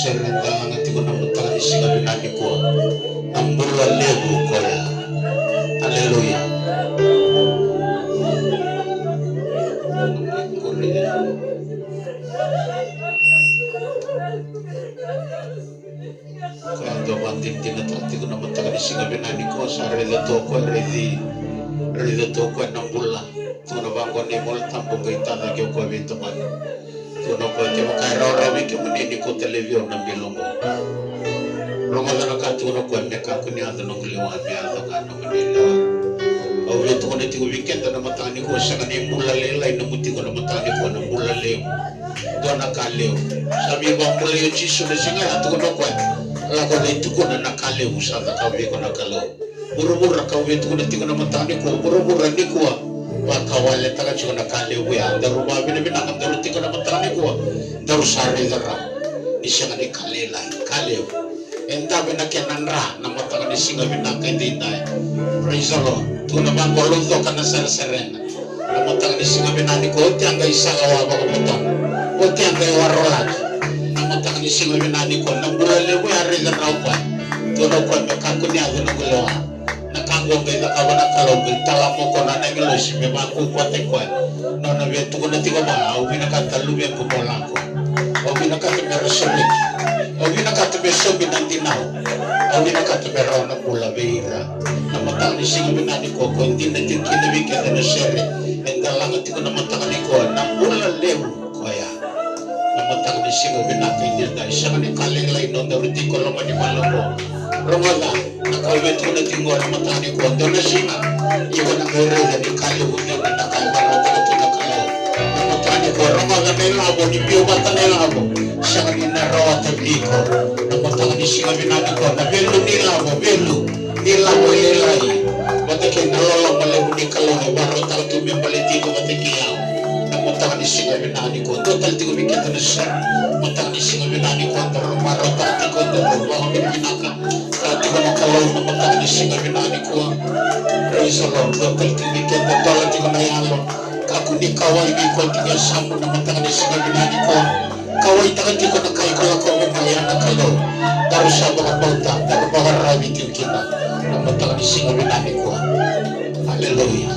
serenda ngati ko namutanga isinga binani ko nambula lebu ko ya. Haleluya. Kaya mati tinatati ko namutanga isinga binani ko sarila to ko redi to ko nambula tuna bango ni mol tampo kita lagi ko bito man tuna ko ke makaira rabi ke menini ko televizyon na bilongo rongo na katuna ko meka ko ni ado no kliwa bi ado ka no menila o bito ko ni tigo weekend na matani ko sa ni mula lelai na muti ko na matani ko na mula leo dona kaleo sabi ba mula yo chisu na singa ato ko ko la ko ni tu ko na kaleo sa ka bi ko na kaleo buru-buru ka wetu na tigo na matani ko buru-buru ni ko wakawale taka chuna kale uya daru babi na binaka daru tiga na matani ko daru sare dara isya ni kale lai kale enta binaka nanra na matani singa binaka dindai praise the Lord tuna bangolo to kana serena na matani singa binani ko tianga isaga wa ba ko o tianga warola na matani singa binani ko na bulale ko yare dara ko tuna ko me ka ko ni azu na ko kanggo beda kawana kalau bentala mo ko na ngelo si me ba ko kwate kwa no na vetu ko na tigo ba au bina kata lu be ko bola ko au bina kata me resole au bina kata be so bina tinau au bina kata be rona pula beira na mata ni singa bina ni ko ndina tinkine bi kete na shere endala ngati ko na mata ni ko na pula lewu ko ya na mata ni singa bina ka ndina isa ni kaleng lai no daruti ko lo mani malo Romola, nakawet ko na tingo na matani ko, doon na siya, iwan ang ere na di kali unya na nakaibaran ko ito na kalo. Na matani ko, Romola na ilabo, ni Piyubata na ilabo, siya kami narawa tabliko, na matani siya binani ko, na belu nilabo, nilabo ililay, batakin nalala malabu ni kalo, baro tao tumimbaliti ko batikiyaw, na matani siya binani ko, total tigo bikita na siya, matani siya binani ko, maro tao ko, baro binaka, tiga na kalau na matang ni singa binani ko praise the Lord total tigikan total tiga na yalo kaku ni kawai bi ko tiga sambu na matang ni singa binani ko kawai takan tiga na kai ko ko mayana kalau daru sabu ka pauta daru bagarabi tikina na matang ni singa binani ko haleluya.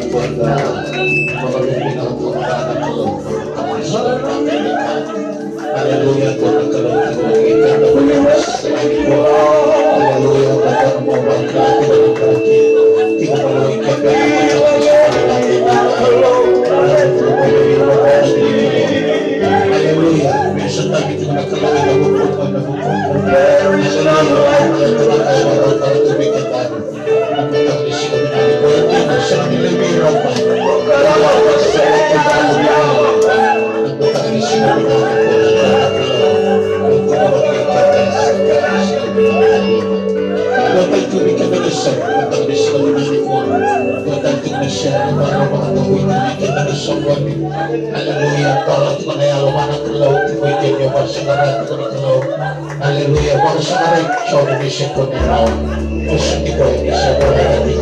Tuhan mengalami dalam kemudahan kalau kami sudah mengamalkan. Haleluya Tuhan kalau Tuhan kita dapat selain Tuhan. Haleluya Bapak mau bangkit dalam kaki. Tiga kalau ikan dapat haleluya. Besok lagi kita kalau kita bukan haleluya, bangsa narin siya bisa ko na raw. Gusto di ko isa ko na natin.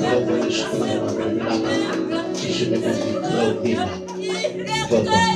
Thank Yesus Tuhan kami binaka Yesus dengan Claudina Jodoh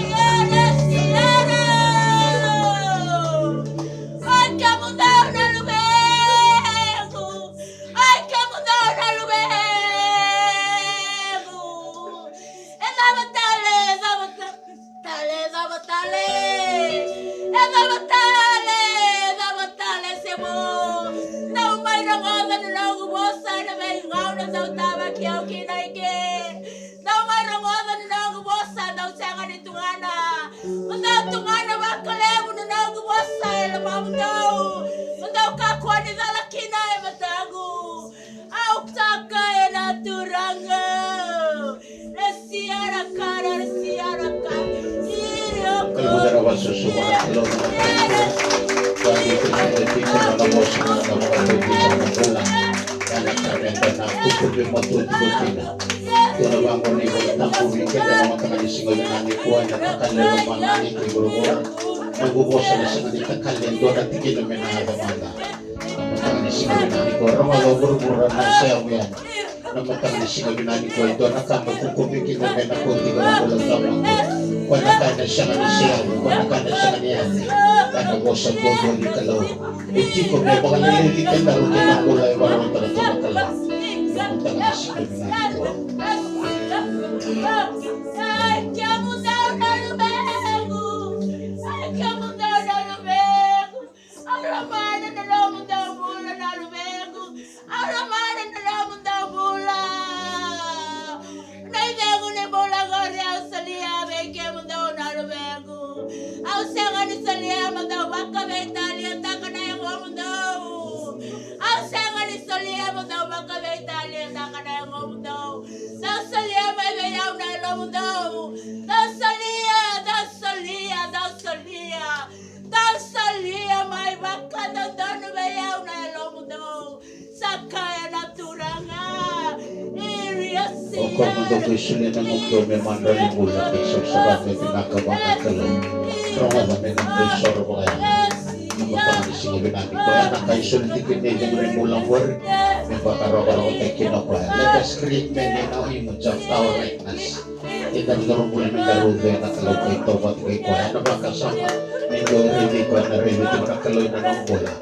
Let us create men in our image of our likeness. Kita mulai mendarude na kalau kay tobat kay ko ano ba kasama nindo ready ko na ready to na kalau na ng bola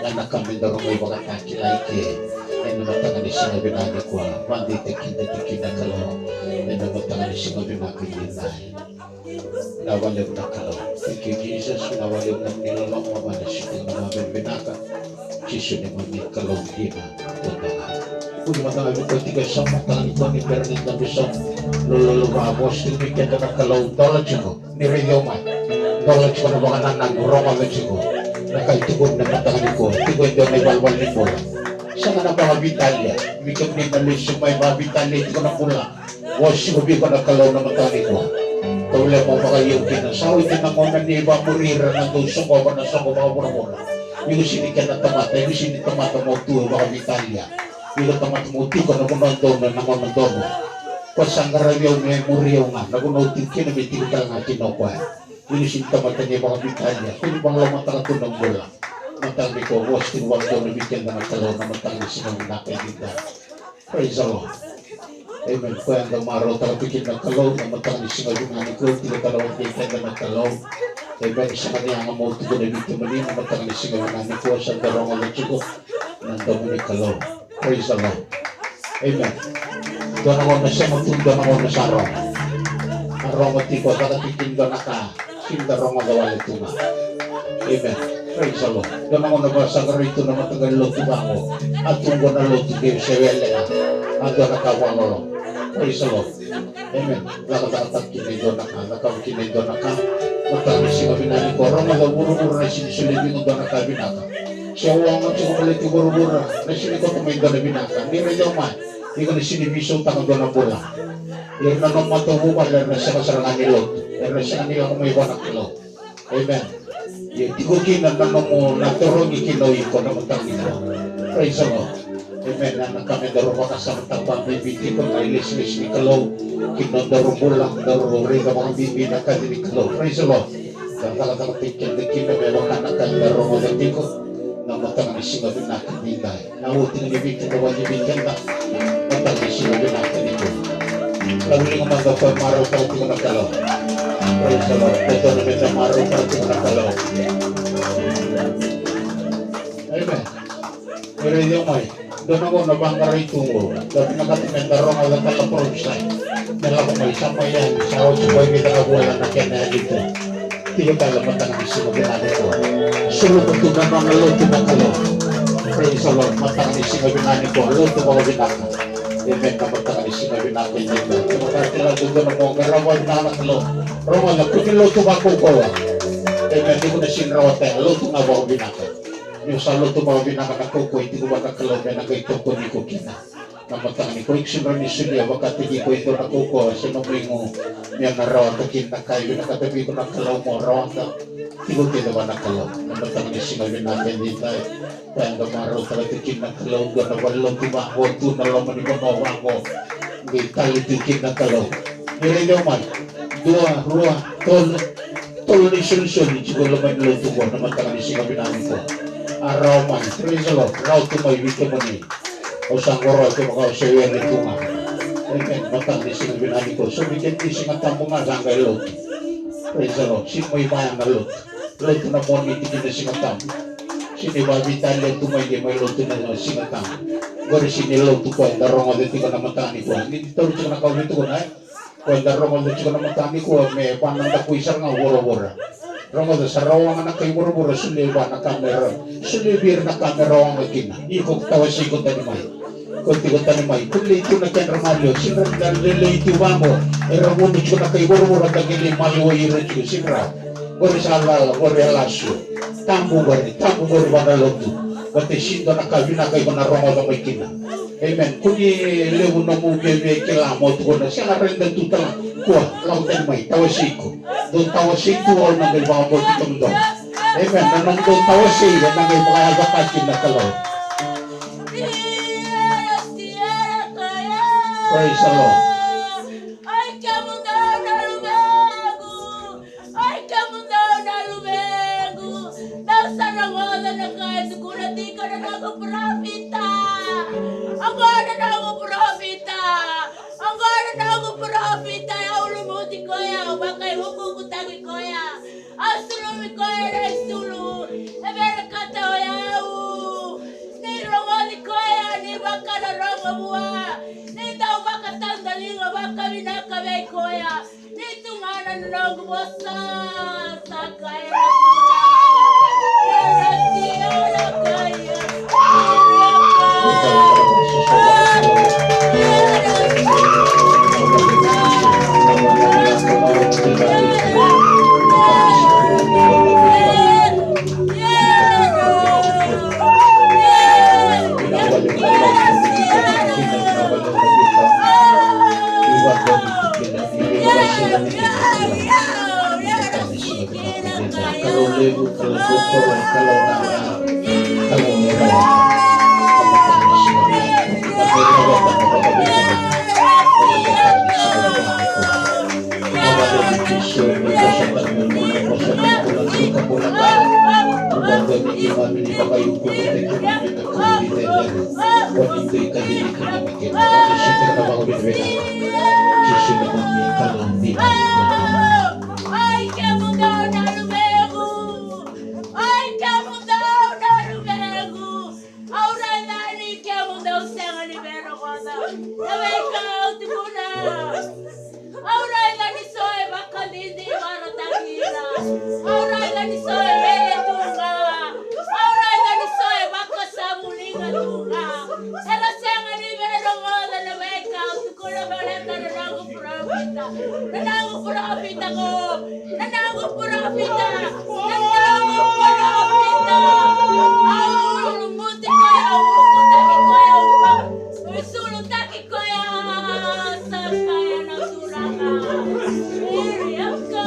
na kami daw may mga takilay ke ay namatang ni sinabi na ko mandi tekin na kalau ay namatang ni sinabi na kinay nawalib na kalau. Thank you Jesus, nawalib na nilalong mga nasikong na mga binaka Jesus ni mga kalau hina tundangan. Kung matang ko tiga sama tangan ko ni Bernard na bisong lolo mabos demikian na kalau dola chico ni Rio man dola chico na mga nanang Roma na chico nakaitugon na matang ko tigo ito may balwal ni bola sa nga na mga Vitalia mikap ni Malusyo may mga Vitalia ito na pula wasi ko ko na kalau na matang ko tawala mo mga yung kinasaw ito na mga niba murira na doon ko ba na sa mga mura-mura yung sinikan na tamata yung sinitamata mo tuwa mga Vitalia yung tamata mo tiko na munandong na namanandong pasangarayaw may muriyaw nga nagunotin kinamitigkal nga kinokwa yung sintamata niya mga Vitalia kung bang lamata ka ito ng bola matang ko was tinuwag doon na bigyan na nagkalaw na matang ni sinong nakaitinda. Praise the Lord. Amen. Kaya ang maraw talapikin nagkalaw na matang ni sinong ginani ko tinatalaw kita na nagkalaw. Amen. Isa kanya ang amoto ko na bigyan mali na matang ni sinong ginani ko sa darong alachiko nandang mo ni kalaw. Praise the Lord. Amen. Doon ako na siya magtundon ako na sa arong. Arong matiko sa katikin doon naka sindarong magawali tunga. Amen. Praise the Lord. Doon ako nabasa ka rito na matagal loto ba ako at tunggo na loto kayo sa wele na at doon nakawalo. Praise the Lord. Amen. Nakatakat kinay doon nakawkinay doon matami siya binani ko arong magawuro-uro na sinisulibin doon nakabinaka. Siya uwangan siya kumalit yung buro-buro na sinikot kumain doon na binaka. Hindi rin daw man. Hindi ko na sinibisong tanong doon na bola. Yung nanong matubukan lang na siya kasarangan ni Lot. Yung na siya kanila kumaywa ng kilo. Amen. Yung tigukin na nanong mo naturong ikinoy ko na matang nila. Praise the Lord. Amen. Nanang kami daro makasamtang pang-bibiti ko na ilis-ilis ni Kalaw. Kinondarong bulang, darong rin ang mga bibi na kadi ni Kalaw. Praise the Lord. Ang talagang tingkin na may mga nakal darong mga tiko na matang ni singa binakan nilai. Nautin ni bikin na wajibin kanda. Matang ni singa binakan ito. Lalu ni ngomong dapat marau kalau tinggal nak kalau. Praise the Lord. Betul na betul marau kalau tinggal nak kalau. Amen. Pero yung may. Doon ako nabanggar ito mo. Dati nakatimendarong ala kalapronsay. Nala ko may sama yan. Sa ako subay kita kabuhalan na kaya dito. Tiyo tayo matang ang isip mo binali ko. Sulong ito na mga loto na kalo. Praise the Lord. Matang ang isip mo binali ko. Loto mga binaka. Amen. Matang ang isip mo binali dito. Kaya makati lang doon na mga rawan na anak kalo. Rawan na kung loto ba ko ko. Amen. Di ko na sinrawat tayo. Loto nga ba ko binaka. Yung sa loto mga binaka na ko hindi ko baka kalo na nagayto ko ni ko kina. Namatang ni ko, iksimra ni Sulia, wakatigi ko ito na kuko, sinumring mo niya na rawan ka kinakay, nakatabi ko na kalaw mo, rawan ka, tigo-tigo ba na kalaw. Namatang ni sinabi natin dito, kaya nga maraw talaga kinakalaw, gana walong timaho, tunalaw man ito mawango, hindi tali kinakalaw. Nilay man, dua, rua, tol ni sulsun, siguro man nilong tubo, namatang ni sinabi namin ko. Araw man, praise the Lord, raw tumay, wito mo ni. O sanggoro ito mga usayan nito nga. Amen. Matang di sinabinani ko. So bikin di singatang mo nga sanggay lot. Praise the Lord. Sino mo ibayang na lot. Lot na mo ni tikin na singatang. Sinibabitan lang tumay di may lot na singatang. Gori sinilot ko ang darong ang dito na matani ko. Hindi dito rin na kawin ito ko na. Kung darong ang dito na matani ko, may panang takuisar nga wura-wura. Rongod sa rawang anak kay buru-buru suliba na kamera. Sulibir na kamera ang magkina. Ikok tawasikot na ni May. Kunti ko tani May. Kuli ito na kaya ramalyo. Sinra na lili ito ba mo. Eramunit ko na kay buru-buru at nagili malyo iran ko. Sinra. Gori sa alala. Gori alasyo. Tambo gori ba na lodo. Bati sindo na kabina kay manarongod ang magkina. Amen. Kuni lewu na mo bebe kilamo. Tuko na siya na rin na tutala. Kuha. Lautan May. Tawasiko. Doon tawasiko o nang ibawa mo ditong doon. Amen. Nanong doon tawasiko nang ibawa agakasin na kalaw. Praise the Lord. Ay, kamu daw na lumego. Ay, kamu daw na lumego. Daw sa rangola na kahit kung di ka na nag-profita. Ang gana na ako-profita. Ang gana na ako-profita. Ulumuti ko ya. Bakay hukukutagi ko ya. Ang sulumi ko ya na isulu. Ebera kata o yaw. Ni rongoli ko ya. Ni baka na rongamuwa. Ni daw baka tandalinga. Baka binakabay ko ya. Ni tunganan na rongamuwa sa kaya na sula. Yana siya na kaya. Kalau lebu, kalau botol, kalau nara, kalau merah, Ay, kamu daw na lumego. Ay, kamu daw na lumego. Auray na ni kamu daw sa libero ko na. Naway ka out mo na. Auray na ni soy baka hindi maratakira. Auray na ni soy bele tunga. Auray na ni soy baka sa mulinga tunga. Ela sa libero ko na naway ka out ko na baleta na nag-profita. Nanango-profita ko. Nanango-profita. Nanango-profita. Ang lumuti ko yaw. Utaki ko yaw. Sulutaki ko yaw. Sa kaya ng suraka. Iriyak ka.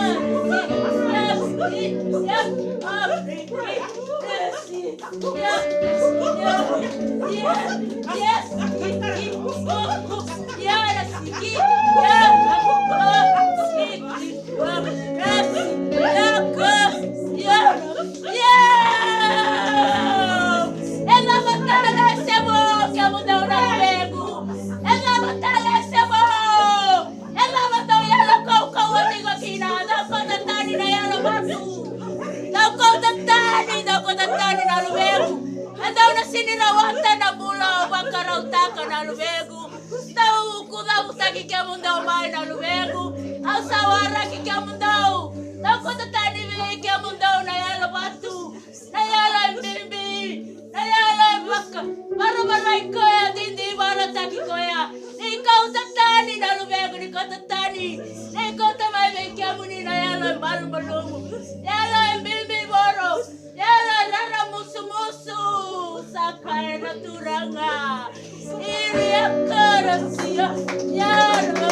Yes. Yes. utaka na lumegu. Tau kuda utaki kia mundau mai na lumegu. Au sawara ki kia mundau. Tau kota tani vi kia mundau na yalo batu. Na yalo mbimbi. Na yalo baka. Baru ikoya dindi baru taki koya. Ni kau tatani na lumegu ni kau tatani. Ni kau tamai vi kia muni na yalo baru balumu. Yalo mbimbi boro. Yalo rara musu-musu. Sakai na turanga. Iri akarasia. Yalo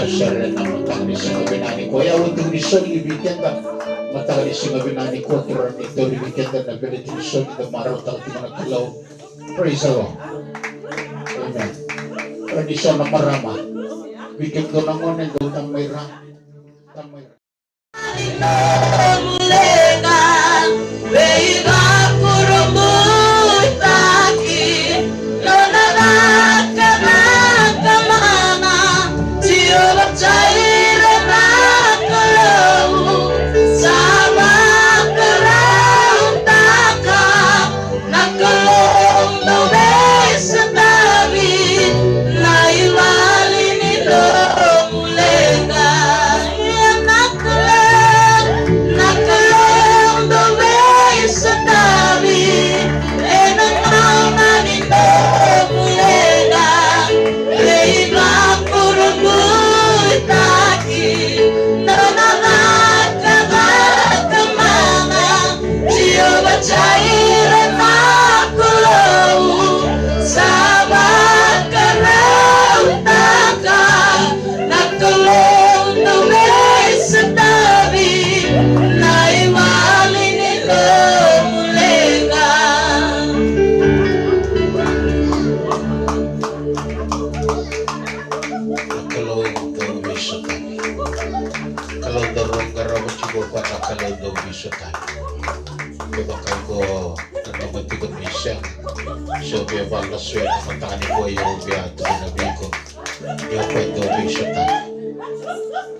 sere na matang ni singa binani ko ya untuk ni soli bikenda matang ni singa binani ko kira ni tori bikenda na beli ni soli de maro tang ti mana kalau praise the Lord amen tradisi na marama bikin ko na ngonen do tang merah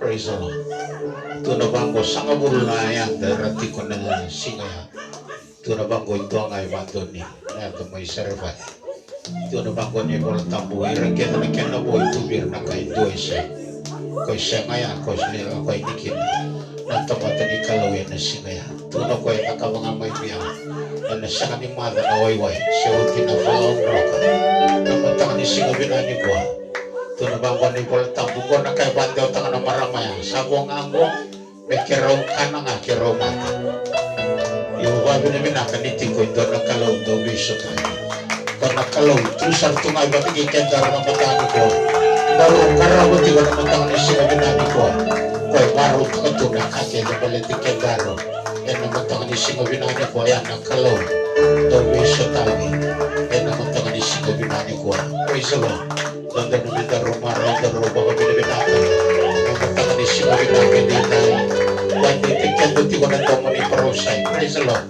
praise the Lord. Tuna bangko sanga bulna yang darati ko na singa. Tuna bangko ito ang ay bato ni na ito may servat. Tuna bangko ni bola tambo irangket na kena boy tubir na kay doise. Ko siya ngaya ko siya ko ikin. Na tamata ni kalawin na singa. Tuna ko ay nakamangamay biya. Na siya ni mother na wayway. Siya uti na falong roka. Namatang ni singa binani ko. Tuna bangko ni bola tambo ko na kay bandaw tangan na maramaya. Sabong anggo Bekero kana nga kero mata. Yung wabi namin nakanitin ko ito na kalaw daw biso tayo. Kung nakalaw, tusar tungay ba tigikendaro ng matano ko. Baro karawati ko na matang na sinabi namin ko. Kaya baro takatuna kake na balitikendaro. Yan na matang na sinabi namin ko. Ayan nakalaw daw biso tayo. Yan na matang na sinabi namin ko. Praise the Lord. Doon na namin daro maraw daro baka binibinakan. Matang na sinabi namin dito. Wadi tiket buti ko na tomo ni parusay. Praise the Lord.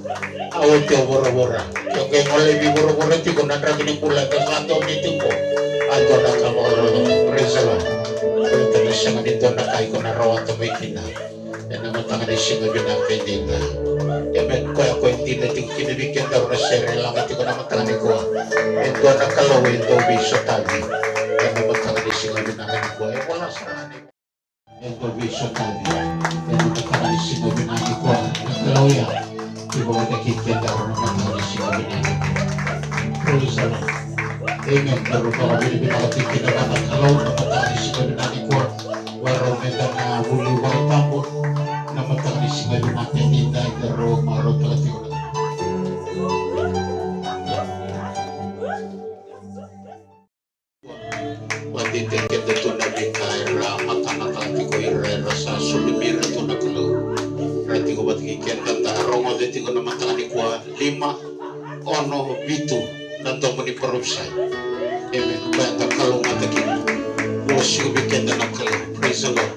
Awal tiyo bora-bora. Yung kaya ngolay bi bora-bora tiyo ko na dragi ni pula. Tapos ato nito ko. Ato na ka mga lolo. Praise the Lord. Kaya tayo siya nga nito na kayo ko na rawa ito may kina. Yan naman tangan siya nga binapin dito. Yaman ko ako hindi na tiyo kinibigyan daw na sere lang. Ito ko naman tangan ko. Ito na kalawin daw biso tabi. Yan naman tangan siya nga binapin ko. Eh wala sa kanin. Ito biso tabi. Yan naman sinabi namin ko nagkalaw yan di ba nakikita ko naman na sinabi namin praise the Lord amen pero baka bilibin ako tikin na nagkalaw na matang sinabi namin ko waro meta na huli wari tambo na matang sinabi namin hindi pero maro talaga ko na wadi tikin na ito na bingkaira matang-matang ko irera sa sulibira ito na kalaw rati ko ba't kikian kanta rongo deti ko naman tangani ko 5 ono bitu nanto mo ni parusay amen kaya takalong matakin wasi ko bikenda na kalaw praise the Lord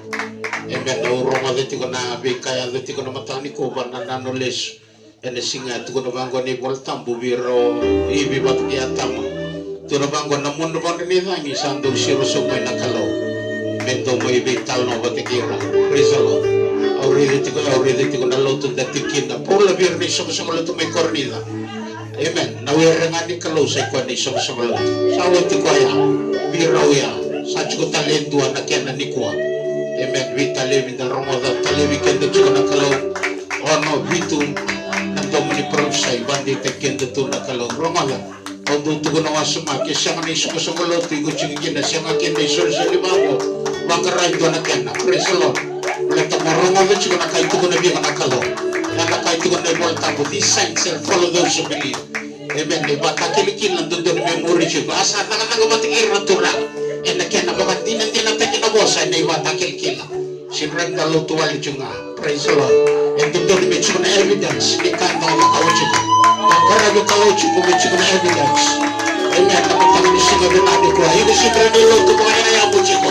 amen na rongo deti ko na bikaya deti ko naman tangani ko ba na nanoles ene singa ito ko naman ko ni boltam bubiro ibi ba't kiyatama ito naman ko na mundo ba rin itangi sandong siruso mo na kalaw mento mo ibital no ba't kira praise the Lord Aureliti ko na loto dati kina pula bir ni sama loto may kornida amen nawira nga ni kalaw sa ikwa ni sama loto sawa ti ko ya biraw ya sa ko talento na kena ni ko amen vita levi na romoda talevi kenda ko na kalaw ono vitu na domini profsai bandi te kenda to na kalaw romoda ondo to na wasuma ke siya ni sama loto ko chingin na siya kenda iso sa libago bangkaray do na kena praise the Lord Leto marunong na siya na kahit ko na biya nakalo. Na kahit ko na ibang tabo. These signs shall follow those who believe. Amen. Diba? Kakilikin lang doon memory siya. Asa na matikir na tulak. ena kena bakantina tina tekina bosa ena iwata kilkila sinrem dalu tuwali chunga praise the Lord and the doni bichuna evidence di kanta na kauchuku kara bi kauchuku bichuna evidence amen na matang ni singa binadi ko ini sinrem dalu tu ko ya buchiko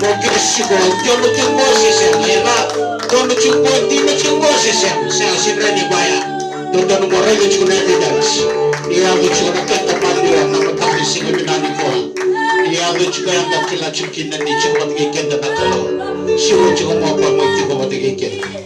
mo kirsiko jono chungo sise ena dono chungo dino chungo sise sa sinrem ni baya dono mo rege chuna evidence dia bichuna kenta mandiwa na matang ni singa binadi ko dia juga yang tak kila cukin dan dicoba dikikin dan kalau siapa juga mau apa mau dicoba dikikin.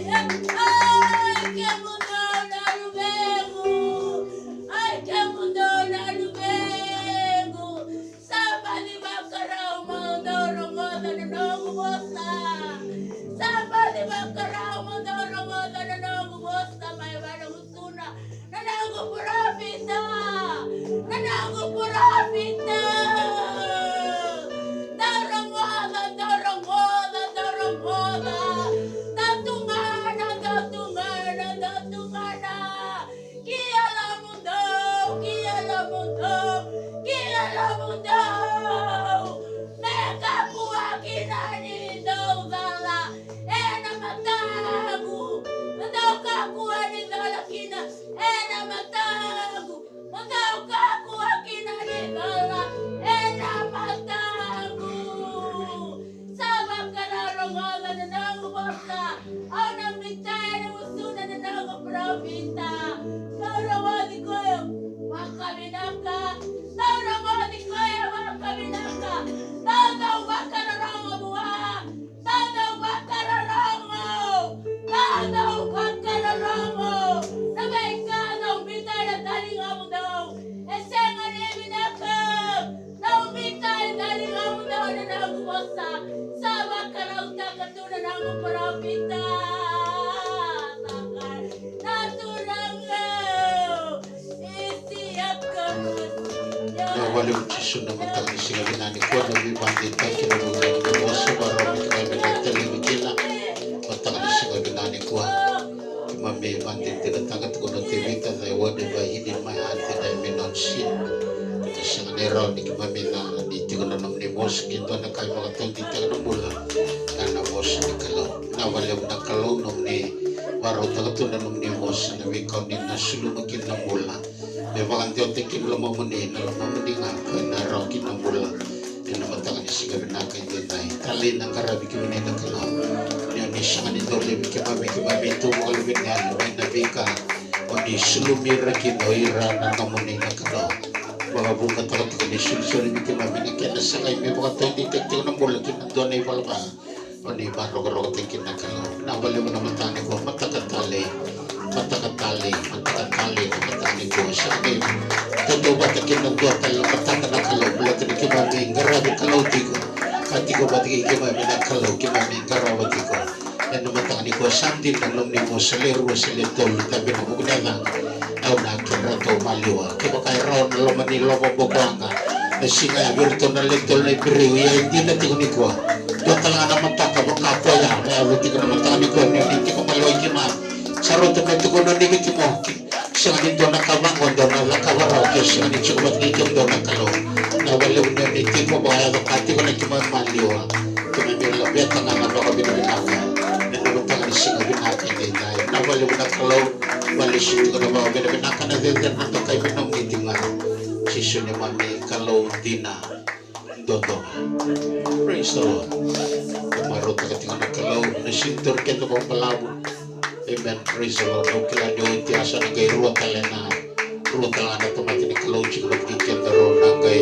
Singa virtual na lecture na ibiriw ya hindi na tingin ko doon talaga naman taka baka ya lalu tingin naman taka ni ko hindi ko maloy kima sarot na ito ko na nigit mo singa dito nakabangon doon na nakawaraw kaya singa dito ko matigil doon nakalo nawalaw na nito ko baka kati ko na kima maliwa kumibir labet na nga baka binabinaka na naman taka ni singa binaka hindi tayo nawalaw na kalaw walis ito ko na baka binabinaka na din na ito kayo binong itingan Sisu ni mami kalau dina dodo praise the Lord marot ketika nak kalau nasintur kita bang pelabu amen praise the Lord kila dio tiasa nagai ruang talena tempat ini kalau juga bikin terus nagai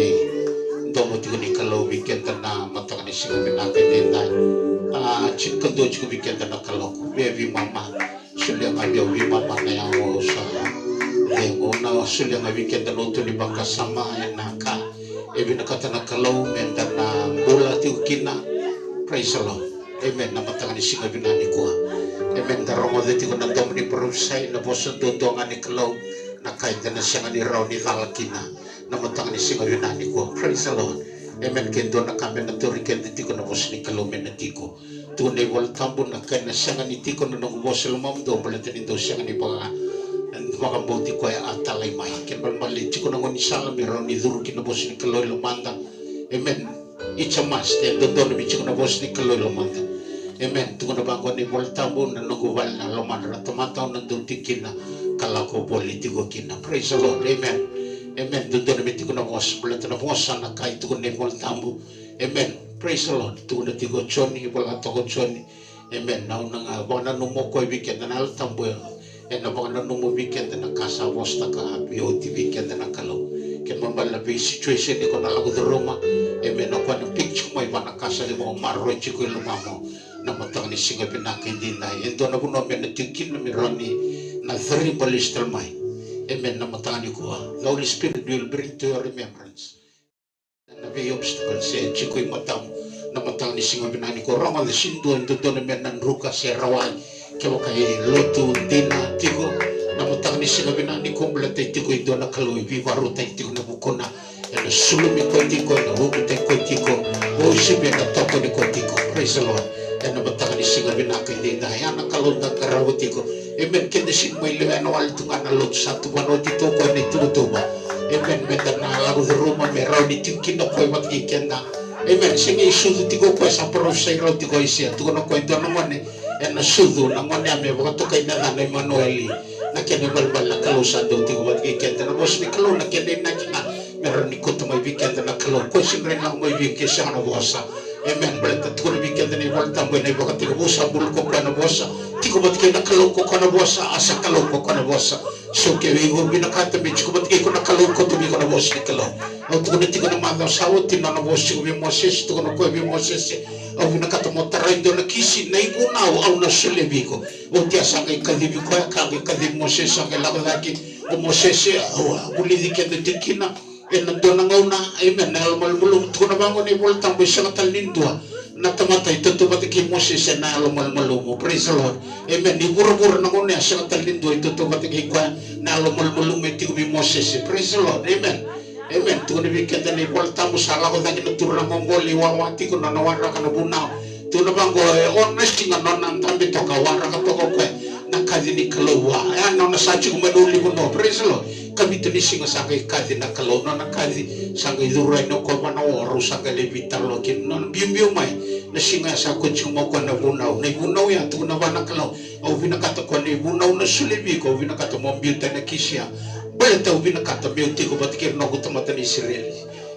domo juga ni kalau bikin tanah mata ni singa binaka dentai cikgu juga bikin tanah kalau baby mama sudah ngabiau baby mama na yang usah Ona sulia ngawiken dan untuk dibangka sama enaka ebi nakata nakalau menda na bola tiukina praise the Lord amen nama tangan singa binani kuah amen darongo deti ko nagdom ni perusai na bosan dodongan ni kalau nakai dan siang ni raw ni lalakina nama tangan singa binani kuah praise the Lord amen kendo nakame na turiken deti ko na bosan ni kalau menatiko tunai wal tambun nakai na siang ni tiko na nagbosan lumam do balatin indo siang ni panga makamboti ko ay atalay mai ken balmali chiko na ngoni sala meron ni duru kinabos ni kaloy lumanda amen ichamas te dodo mi chikuna bos ni kalau lomanda amen tu kuna bangun ni bol tambu na nunggu wal na lomanda ratamata na dudikina kalako politiko kina praise the Lord amen amen dodo mi tikuna bos bulat na bos na kai tu kuna bol tambu amen praise the Lord tu kuna tigo choni bola toko choni amen na unanga bona numo ko weekend na al tambu na bona numo weekend na kasa bos ta ka bioti weekend na kalau ken mambala be situation ni kona lagu Roma amen no kwa picture mai bana kasa ni mo marro chiko lumamo na matang ni singa pinaka hindi na endo na buno men tikin na mironi na three ballistal mai amen na matang ni ko the Holy Spirit will bring to your remembrance na be obstacle se chiko matam na matang ni singa pinani ko rama de sindo endo na men nan ruka se rawai ke kai lotu dina tigo na matang ni singa pinani ko blate tigo endo na kaloi vi varu tai tigo na bukona na sulumi kotiko na hukute kotiko o sibe na toko ni kotiko praise the Lord na bataka ni singa binaka hindi na yana kalunda karawutiko amen kende sin mo ile na wal tunga na lot satu banoti toko ni tutuba amen meta na lagu Roma merau ni tinkin na koi wat kenda amen singi sudu tiko ko sa professor ro tiko isia tuko na koi dono mone na sudu na mone ame bakato kai na na Emmanueli na kene balbal na kalau sa do tiko wat kenda na bos ni kalau na kene na kina meron ni koto mai weekend na kalau ko sinre na mai weekend sa na bosa amen berita tuan weekend ni volta mo na baka tiko bosa bul ko kana bosa tiko bat na kalau ko kana bosa asa kalau ko kana bosa so ke we go binakata mi tiko bat ko na kalau ko to bi kana bosa ni kalau au tuko na tiko na manda sawo tina na bosa ko bi Moses tuko na ko bi Moses au binakata mo tarai do na kisi na ibuna au na selebi ko o tia sa ke kadibi ko ka ke kadibi Moses sa ke laga lagi o Moses au buli dikende tikina en dona ngauna amen na malmulum tuna bango ni bol tambo sanga talindua na tamata ito to batiki Moses na malmulum praise the Lord amen ni buru-buru na ngone sanga talindua ito to batiki kwa na malmulum iti ko bi Moses praise the Lord amen amen tuna bikenda ni bol tambo sala ko dagi na turna mongoli wawati ko na nawara kana bunao tuna bango honesty na nona tambi to ka wara ka to ko na kazi ni kalowa ya na sachi ko maduli ko no praise the Lord kami tu singa sangai kazi na kalau na kazi sangai durai no ko mana oru sangai lebih terlokin non biu mai na singa sa ko cuma ko na bunau ya tu na bana kalau au bina kata ko ni bunau na sulebi ko bina kata mobil tana kisia bale tau bina kata beauty ko batikir no ko tamata ni Israel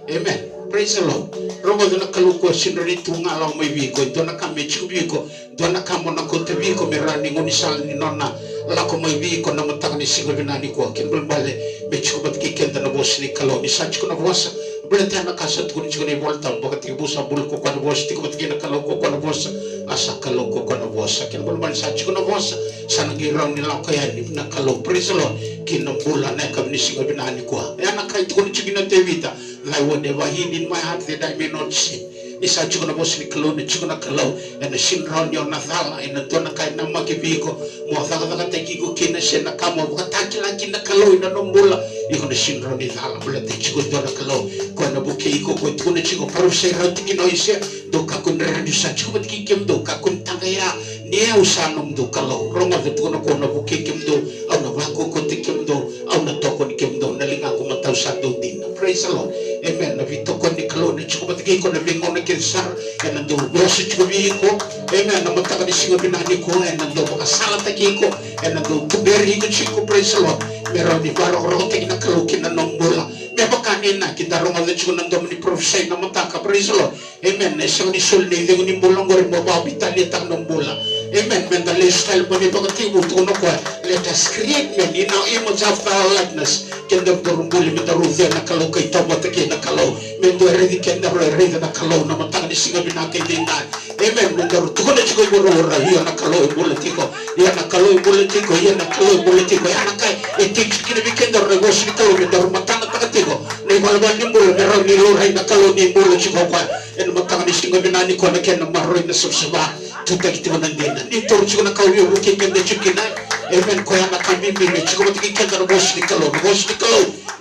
amen praise the Lord robo na kalau ko sinri tunga la mai bi ko dona kame chubi ko dona kamo na ko tebi ko merani ngoni sal ni nona la ko mai bi ko na matang ni singa binani ko kin bale bechko bat ki kenda na bos ni kalau ni sach ko na bos berarti anak kasat ko ni chiko ni volta bakat ki busa bul ko na bos ti ko bat ki na kalau ko na bos asa kalau ko na bos kin bal sach ko na bos sana gi raw ni la ko ya ni na kalau praise the Lord kin na bula na kam ni singa binani ko ya na kai ko ni chigina tevita like whatever hid in my heart that I may not see isa chukuna bos ni kalau ni chukuna kalau and the shin round your nathala in the dona kai na makibiko mo thaka teki ko kina sena kamo kataki la kina kalau ina nombula iko ni shin round ni thala bula te chuko dona kalau ko na buke iko ko tune chiko paru se rati kino ise do ka kun rendi sa chuko tiki kem do ka kun tangaya ni usanom do kalau ronga de tuna ko na buke kem do au na bako ko tikem do au na toko ni kem do na linga ko matau sa do din praise the Lord amen na vitoko ni kalau ni chuko tiki ko na bingo na kesar en ando grosso chuko ko amen na mataka ni singa binani ko en ando makasala taki ko en ando tuberi ko chiko praise the Lord meron ni baro rote na kalau kina nombola me bakanina kita ronga de chuko nando ni professor na mataka praise the Lord amen na singa ni sol ni de ni bolong gore mo ba bitali tak nombola amen men the lifestyle bani bakati buto no ko let us create men in our image after our likeness kenda borumbuli mitaruze na kalau kai tobat ke na kalau men do ready kenda ready na kalau na mataka ni singa binaka dinda amen men do to ko chiko boro ra hiyo na kalau politiko ya na kalau politiko ya na kalau politiko ya na kai etik kini bikenda regos ni kalau men do matanga takatiko ni balbal ni bolo mero ni lo rai na kalau ni bolo chiko kwa en mataka ni singa binani ko na kenda maroi na subsaba tuta kiti wanandina ni toru chiko na kawi uke kende chukina amen ko yana kambi me chiko batiki kenda no boss ni kalau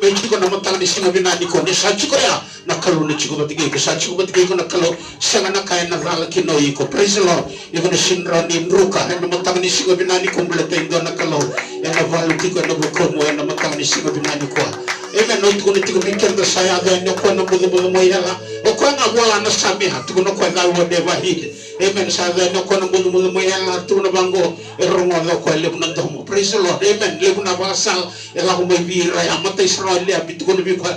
me chiko na matanga ni singa binani ko ni sa chiko ya na kalau ni chiko batiki ko sa chiko batiki ko na kalau sanga na kaya na rala kino iko praise the Lord iko na sinra ni nruka na matanga ni singa binani ko mbulete ndo na kalau yana valu tiko na bukomo yana matanga ni singa binani ko Amen. No tuko nitiko mikenda saya ada nyoko na budu moyala. Oko na bola na sabiha tuko no kwa na wode bahide. Amen. Saya nyoko na budu moyala tuko na bango erongo lo kwa lebu na domo. Praise the Lord. Amen. Lebu na basal ela ko may bira ya mata Israel ya bitu ko no bi kwa.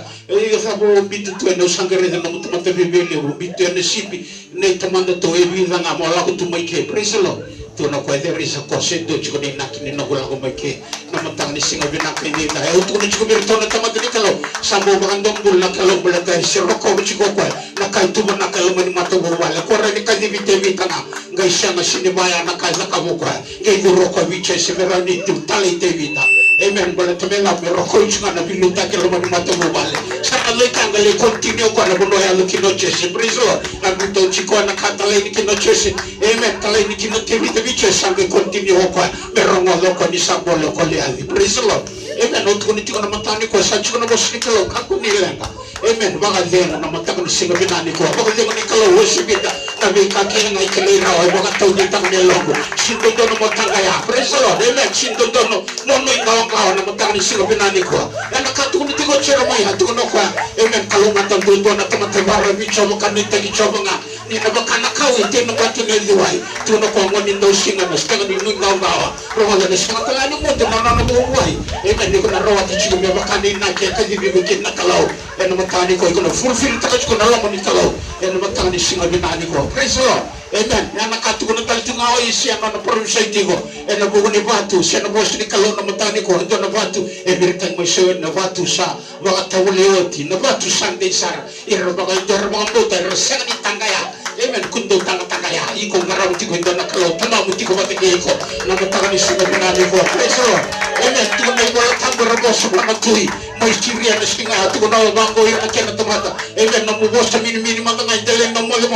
Sabo bitu tu no sangere na mata bibeli bitu na sipi ne tamanda to ebi na mola ko tumai ke. Praise the Lord. Tuno ko ete risa ko sendo chiko ni nakini no gula ko make na matang ni singa binak ni na e utu ni chiko birto na tamad ni kalo sambo bagandong bulla kalo bulla ka siro ko chiko ko na kai tu na kalo mani mato bo wala ko ra ni ka divite vitana ngai shanga sinibaya na kai na kabuko ngai duro ko viche severani tu tale te vita. Amen. Boleh temela merokok cuma nabi luta kalau mani mato bo wala sana le kangale continue ko na buno ya lukino chese prizo na buto chiko na katale ni kino chese. Amen. Kale ni kino te vita sampai continue kwa merongo loko ni sambo loko liali. Praise the Lord. Amen. Otu ni tiko na matani kwa sachu na bosi kalo kaku ni lenga. Amen. Baga denga na matako ni singa binani kwa. Baga denga ni kalo wosi bida na bika kina ngai kile rawa. Baga tau ni tango ni longo. Shindo dono matanga ya. Praise the Lord. Amen. Shindo dono mono ingawa kawa na matako ni singa binani kwa. Yana katu ni tiko chero mai hatu no kwa. Amen. Kalau matang dono na tamatebara bicho mokani tegi chobanga. Ni na bakana kau ite no batu ni liwai. Tuno kwa ngoni ndo singa na setengah di nungau bawa roh ada setengah tengah ni mungkin nana buai ini ni kena roh hati cikgu mewakan ini nak kaji bikin nak kalau yang matani kau ikut fulfill tak cikgu nalam ni kalau yang matani singa binani kau praise the Lord. Amen. Yang nak katu kena tali tungau isi yang nana perusai tigo yang bukan ni batu siapa bos ni kalau nama matani kau itu nama batu berita masuk nama batu sa bagai tahu leoti nama batu sandai sar irah bagai jorong batu tersengat di tangga ya. Amen. Kundo tanga ya iko ngaraw tiko ndana kalau tama mutiko batike iko na matagani singa binani ko praise the Lord. Amen. Tuko na ibola tambara boss na tui mai kiria na singa tuko na bango ira kena tomata. Amen. Na mo boss mini manga na dele na mole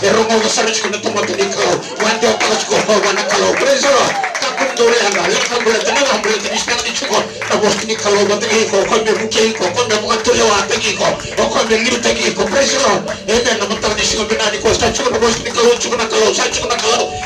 erongo ga sarich ko na tomata ni kalau wande opalas ko wana kalau praise the Lord. Takun dore anga le kambula tana kambula tani singa ni chiko na boss ni kalau batike ko me buke ko me buka tole wa tagi ko me liu tagi ko praise the Lord. Amen. Na matagani singa binani ko chuko na boss ni kalau chuko na kalau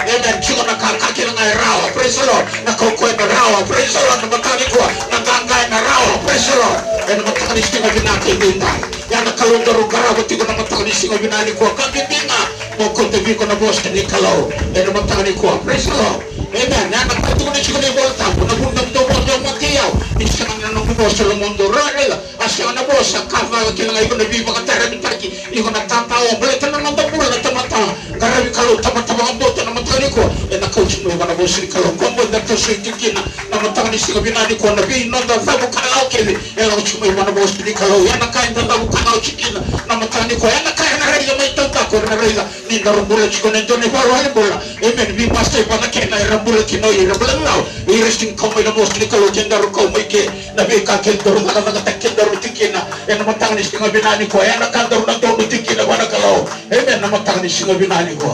amen chuko na kaki na rawa praise the Lord na koko na rawa praise the Lord na matani ko na ganga na rawa praise the Lord na matani singa binaki dinda ya na kalau daru garawa tiko na matani singa binani ko kabinga mo konte biko na boss ni kalau na matani ko praise the Lord. Amen. Ya na katu ni chuko ni volta na bundam do bodo matiao ni singa na no boss lo mondo rela asya na boss kava kila iko na biba ka tara bitaki iko na tatao boleh na mabula na tamata karabi kalau tama-tama ambota na matani ko na coach mo bana bosi kalau kombo na toso itikina na matani singa binani ko na bi no da sabu kalau kele na coach mo bana bosi kalau ya na kain da sabu kalau chikina na matani ko ya na kain na rega mai tanta ko na rega ni na rumbula chiko na doni baro hali bola amen bi pastor bana kena rumbula kino ira belao i resting kombo na bosi kalau jenda ru ko mai ke na bi ka kel doru na takken doru tikina na matani singa binani ko ya na kan doru na doru tikina bana kalau amen na matani singa binani ko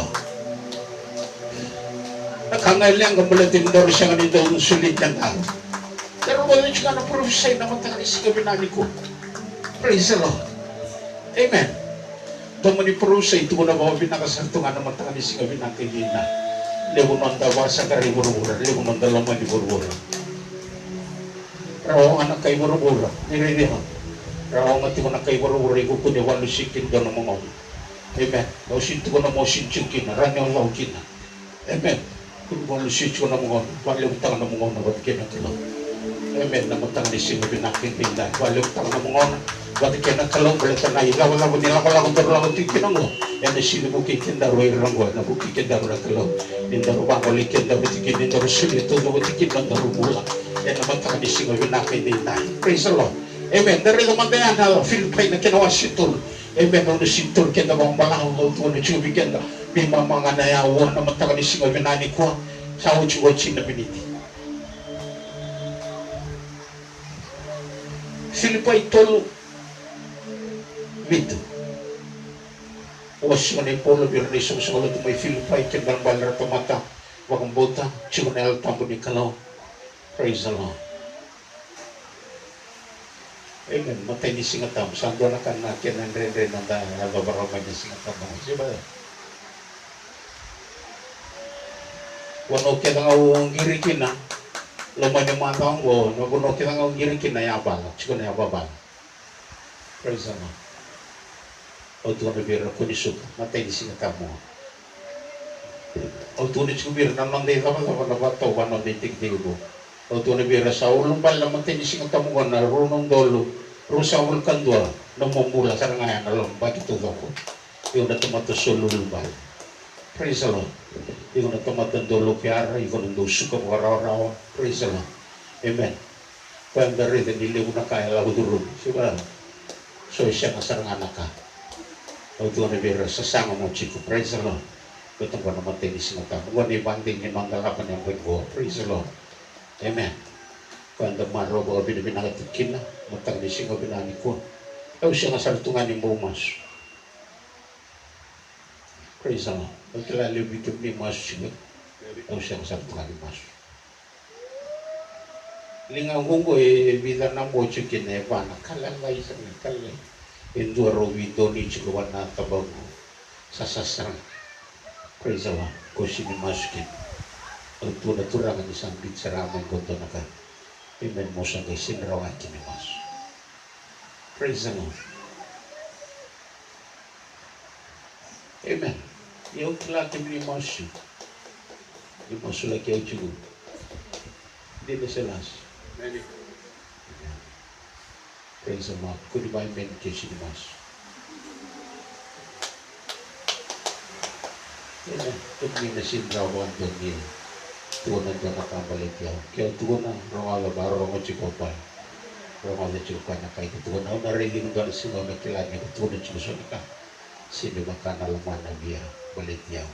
kangai liang kembali tindor siang ni daun sulit dan al. Pero boleh juga na profesi na matangani singa binani ko. Praise the Lord. Amen. Tomo ni profesi itu na bawa binakasantungan na matangani singa binaki dina. Lebu nonda wasa kari buru-buru, lebu nonda lama di buru-buru. Rawang anak kay buru-buru, nire ho. Rawang ati ko na kay buru-buru iku kundi walu sikin do na mongol. Amen. Kau sintu ko na mo sinchukin, ranyo laukin. Amen. Kung lusicho na mga wala utang na mga na wati kena kalau. Amen. Na matang ni singa binakin tinda. Wala utang na mga wati kena kalau berita na ilaw wala nila kalau terlalu tinggi nango. Yan na sino buki kenda roy rango na buki kenda ro kalau. Tinda ro bang oli kenda buki kenda ro suli to no buki kenda ro mula. Yan na matang ni singa binakin tinda. Praise the Lord. Amen. Dari lumayan hal Filipina kena wasitul. Amen. Ono sintur kenda bang balang lo to no chubi kenda. Bima mga nayawa na mataka ni singa binani ko sa uchi na biniti. Filipay tolo bito. Was ni polo birnisong sa ulo may Filipay kendang balar tomata wakang bota chunel tambo ni kalau. Praise the Lord. Amen. Matay ni singa tam sando na kan nakin ang ren nanda nababarama ni singa tam. Siba. Wano kita ngawang girikina, lomanya matang wo, no wano kita ngawang girikina ya bala, chiko na ya babal. Praise the Lord. O Tuhan bira ko ni suka matay di singa tamo. O Tuhan ni subir na nonde tama na bato wa nonde tigdigo. O Tuhan bira sa ulong bala matay di singa tamo na runong dolo. Rusa ul kandwa na mumula sa ngayon na lomba kito ko. Yung na tumato sulul bal. Praise the Lord. Yung na tumato dolo piara, yung na suka waraw. Praise the Lord. Amen. Kaya dari din niliw na kaya lago durun. Siba. So siya nga sarang anak ka. O Tuhan bira sa sanga mo chiko. Praise the Lord. Itong ko naman tenis na tamo. Huwag ibanding yung manggalapan yung ko. Praise the Lord. Amen. Kanda maro ba binabinagatin na matang ni singa binani ko. Aw siya nga sartungan ni Mumas. Praise the Lord. Ang kilala bitum ni Mas siya. Aw siya nga sartungan ni Mas. Lingang hungo vida na mo chikin e bana kalalay sa kalay. Enduro video ni chikuan na tabago sa sasarang. Praise the Lord. Ko si ni Mas kin. Ang tunaturangan isang bit sa ramay konto na ka. Amen mo sa kay sinrawan kinimas. Praise the Lord. Amen. Yung kilaki minimas yun. Yung masulak yung chugod. Hindi na silas. Amen. Praise the Lord. Kung ba yung menke sinimas. Amen. Kung hindi na sinrawan doon niya. Tuhan dan nakabalik ya. Kaya Tuhan ang rongal baru rongal cikopan. Rongal cikopan na kayo Tuhan. Ang nariling doon sila makilanya. Tuhan ang cikopan ka. Sino makan alaman na biya. Balik ya.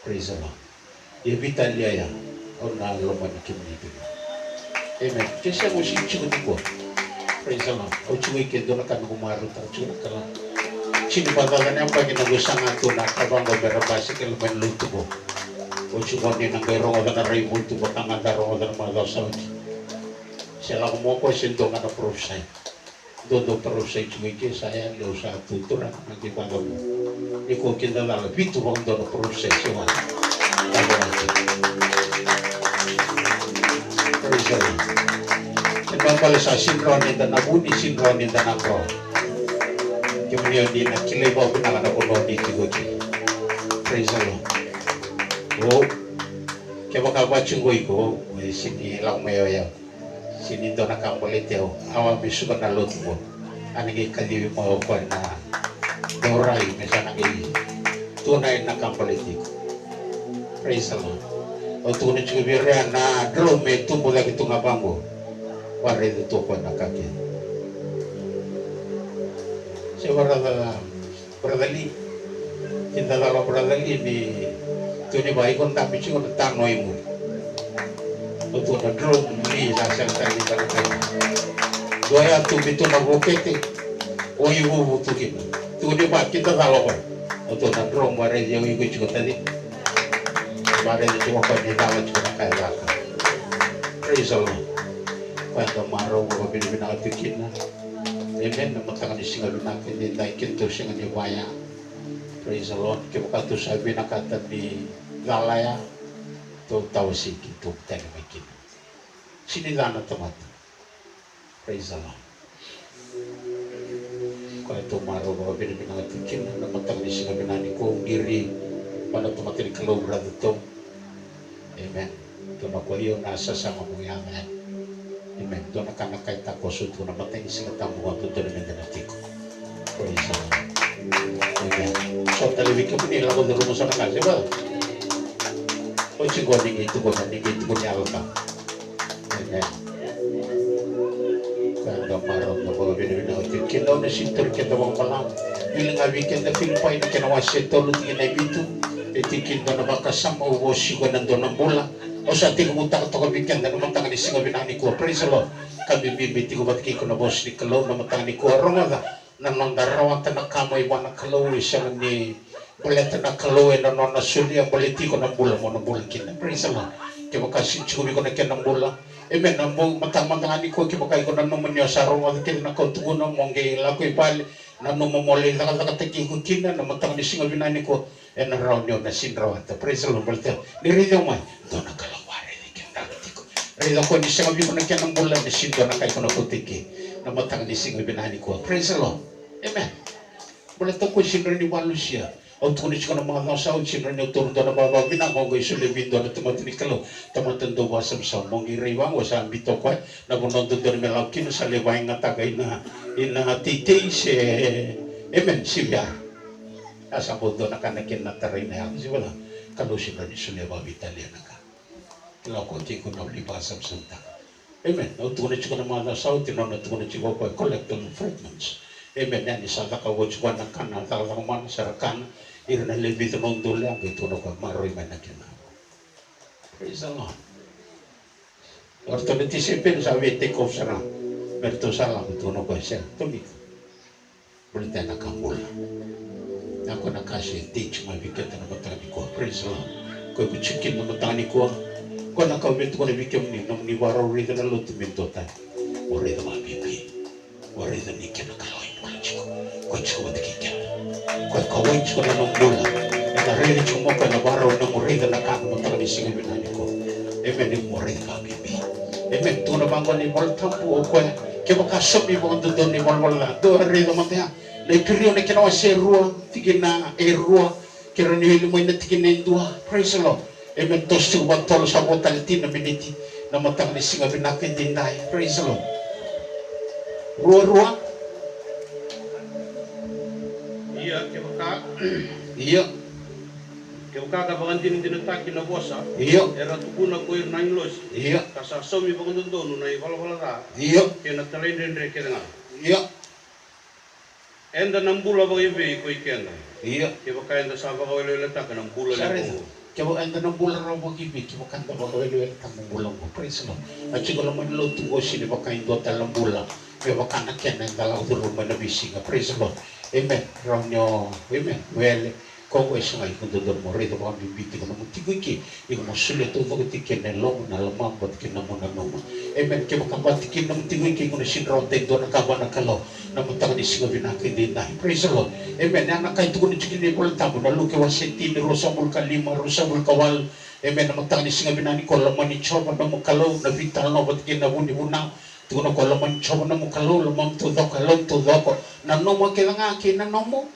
Praise the Lord. Ya vital ya ya. Ang nalaman na kimnito. Amen. Kaya mo siya cikopan ko. Praise the Lord. O cikopan doon na ka nagumarot. Ang cikopan ka lang. Sino ba talaga niya pag ginagusang ato na kabang gabirabasi kalaman luto ko. O cuma ni nang gero ada rai buntu batang ada ro ada malau saudi. Sela mo ko sento kana profesai. Do profesai cuma ke saya lo sa tutur nanti pada mo. Ni ko kinda la bitu bang do profesai semua. Praise the Lord. Sebab kalau sa sinkron ni dan abuni sinkron ni dan akro. Kemudian di nak kilai bawa pinang ada kono di tigoki. Praise the Lord. Oh, kaya baka bachungoy ko, sini lang mayo yaw. Sini do nakambalit yaw. Awa bisukan na lot mo. Anong ikaliwi mo ko na doray, mesa nang tunay nakambalit ko. Praise the Lord. O tunay chubirya na drome tumbo lagi tungabango. Wari dito ko na kaki. Siya bradali. Hindala bradali ni Tuni baik kon tapi sih kon tang noi mu. Betul na drone ni sa sang tani kana kai. Doya tu bitu na rokete. Oi bu tu ki. Tuni ba kita talo ko. Betul na drone mare je oi ku chiko tadi. Mare je chiko ko ni talo chiko kai la. Praise the Lord. Kwanta maro ko binibina atikin na. Amen na matangan singa binakin din dai kinto singa ni waya. Praise the Lord. Kita tu sabi nakata di lalaya to tawsiki to telemekin. Sinilana tamat. Praise the Lord. Kaya to maro ba binibinang atikin na matang ni singa binani ko giri pada tumatin kalau berada to. Amen. To makuliyo nasa sama mo yaman. Amen. To nakanakai takoso to na matay singa tamu to telemendanatiko. Praise the Lord. Amen. So talibik ko nila ko dulu sa kasi ba? O chigo ningi itu ko nyalta. Amen. Kaya maro na ko binibina ko kilo na sinter kita bang palang. Bilang weekend na Pilipay na kinawasi tolo tingin na bitu. Etikin do na bakasam o wosigo nando ng bola. O sa tingin mo takot ko weekend na namatang ni singa binani ko. Praise the Lord. Kami bibiti ko batki ko na boss ni Kalo namatang ni ko aromada. Nanon darawan tanak kamay mo na kalawi siya ni baleta na kalawi na non nasulia baliti ko na bula mo na bulkin. Praise the Lord. Kaya kasi chumi ko na kaya ng bula. Amen. Na mo matang-matang ani ko kaya ko na naman niya sa arong at kaya na kautugunan mong gila ko ipali na numamuli na kataki ko kina na matang ni singa binani ko e na raw niyo na sinrawat. Praise the Lord. Balita. Nirito mo doon na kalawari ni kaya nagati ko. Rito ko ni singa binani ko na kaya ng bula ni sindo na kaya ko na kutiki. namatang ni singa binani ko. Praise the Lord. Amen. Boleh tahu sinra ni manusia. Untuk ni cikgu nama Allah sahaja sinra ni turun dalam bawah binang kau isu lebih dalam tempat ni kalau tempat tentu wasam sama mengirai wang wasam bitokoi. Namun nonton dari melakin sale wang ngata ina titi se. Amen. Siapa? Asal bodoh nak nakin natarin yang siapa? Kalau sinra ni sudah bawa Italian nak. Kalau kau cikgu nak libasam sentang. Amen. Untuk ni cikgu nama Allah sahaja tinona untuk ni cikgu kau collecting fragments. Amen. Yang disangka kau cikgu nak kan atau mana sarakan. Irna lebih tenondol yang itu nak maroi mana kena. Praise the Lord. Waktu nanti siapa sahaja take off sana. Mertu salam itu nak sel. Tumi. Boleh tanya kamu lah. Aku nak kasih teach my wicked na matani ko. Praise the Lord. Kau kucikin na matani ko. Kau nak kau betul kau bikin ni. Nam ni warau rida na lutu minto tay. Orida mabibi. Orida ni kena kaloi pula ciko. Kau ciko batikikan. Kau kawin ciko na nombula. Na rida ciko mo kau na warau na murida na kano matani singa binani ko. Amen ni murida mabibi. Amen. Tuna bangon ni mol tampu o kau. Kau bakasop ni bangon tudon ni mol la. Do rida mataya. Le pirio na kina wase rua. Tigina rua. Kira ni hili mo ina tigina indua. Praise the Lord. Amen. Tos tu batol sa botal tina miniti na matang ni singa binakin dinay. Praise the Lord. Rua. Iya, kebaka. Iya. Kebaka ka bangan din taki na bosa. Iya. Era tukuna ko ir nanglos. Iya. Kasa somi bangan dono na iwala ta. Iya. Kena talen re kena. Iya. Enda nambula ba ibe ko ikenda. Iya. Kebaka enda sa ba ko ile ta kana bula le. Coba anda nang bulan rawa gibi, coba kan tak bawaelu kamu bulan ko. Praise the Lord. Aci kalau menlo tu osi di pakai dua dalam bulan. Coba kan nak kena dalam turun mana bisi. Praise the Lord. Amen. Ronyo. Amen. Well. Kau wes ngai kuntu dormo redo kau bibiti kau namu tiga iki. Iku musulit tu kau tiket nelom na lemam buat kena muna noma. Amen. Coba kau buat tiket namu tiga iki kau nasin ronte do nak kawan nak kalau namu tak di singa binakin di nai. Praise the Lord. Amen. Yang nak kau itu kau cikin ni kau tahu nalu kau wasetin rosabul kalima rosabul kawal. Amen. Namu tak di singa binani kau lemani coba namu kalau na vital no buat kena buni bunau. Tu kau lemani coba namu kalau lemam tu dok na noma kelanga kena nomo.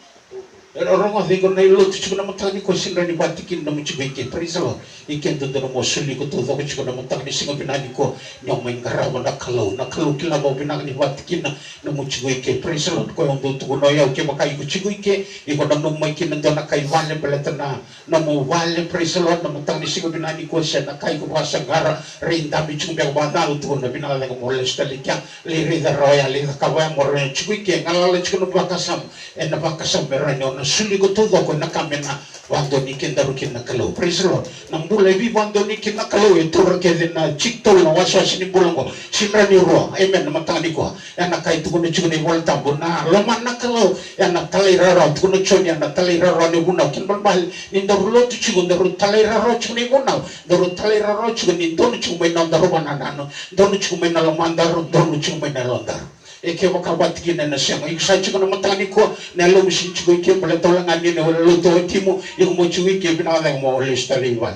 Orang orang ko na ilo tu na matani ko sinra ni batikin na muchibeke praise the Lord iken tu na mo suli ko tu ko na matani singa binani ko nyong main karawa na kalau kila ba binani batikin na muchibeke praise the Lord ko yung tu no ya ke makai ko chibeke iko na no mai kin na kai wale beletana na mo wale praise the Lord na matani singa binani ko siya na kai ko basagara rinda bichumbe ba na tu na binala ko mo lestalika le rida royal le kawa mo re chibeke ngala chiko no bakasam en na bakasam meranyo na suli ko todo ko nakamena wando nikin darukin na kalau praise the Lord nang bulay bi wando nikin na kalau ito rakede na chiktol na waswas ni bulang ko simra ni ruwa amen na matani ko yan na kahit ko na chuni wal tambo na laman na kalau yan na talirara ko na chuni yan na talirara ni bunaw kin balbal ni darulo tu chigun daru talirara chuni bunaw daru talirara chuni don chumay na daru banana don chumay na laman daru don chumay na landar eke wakabat gina na siya yung sa chiko na matani ko na lo misin chiko ike pala tolangan yun na wala luto timo yung mo chiko ike binakalang mo ulis taliwan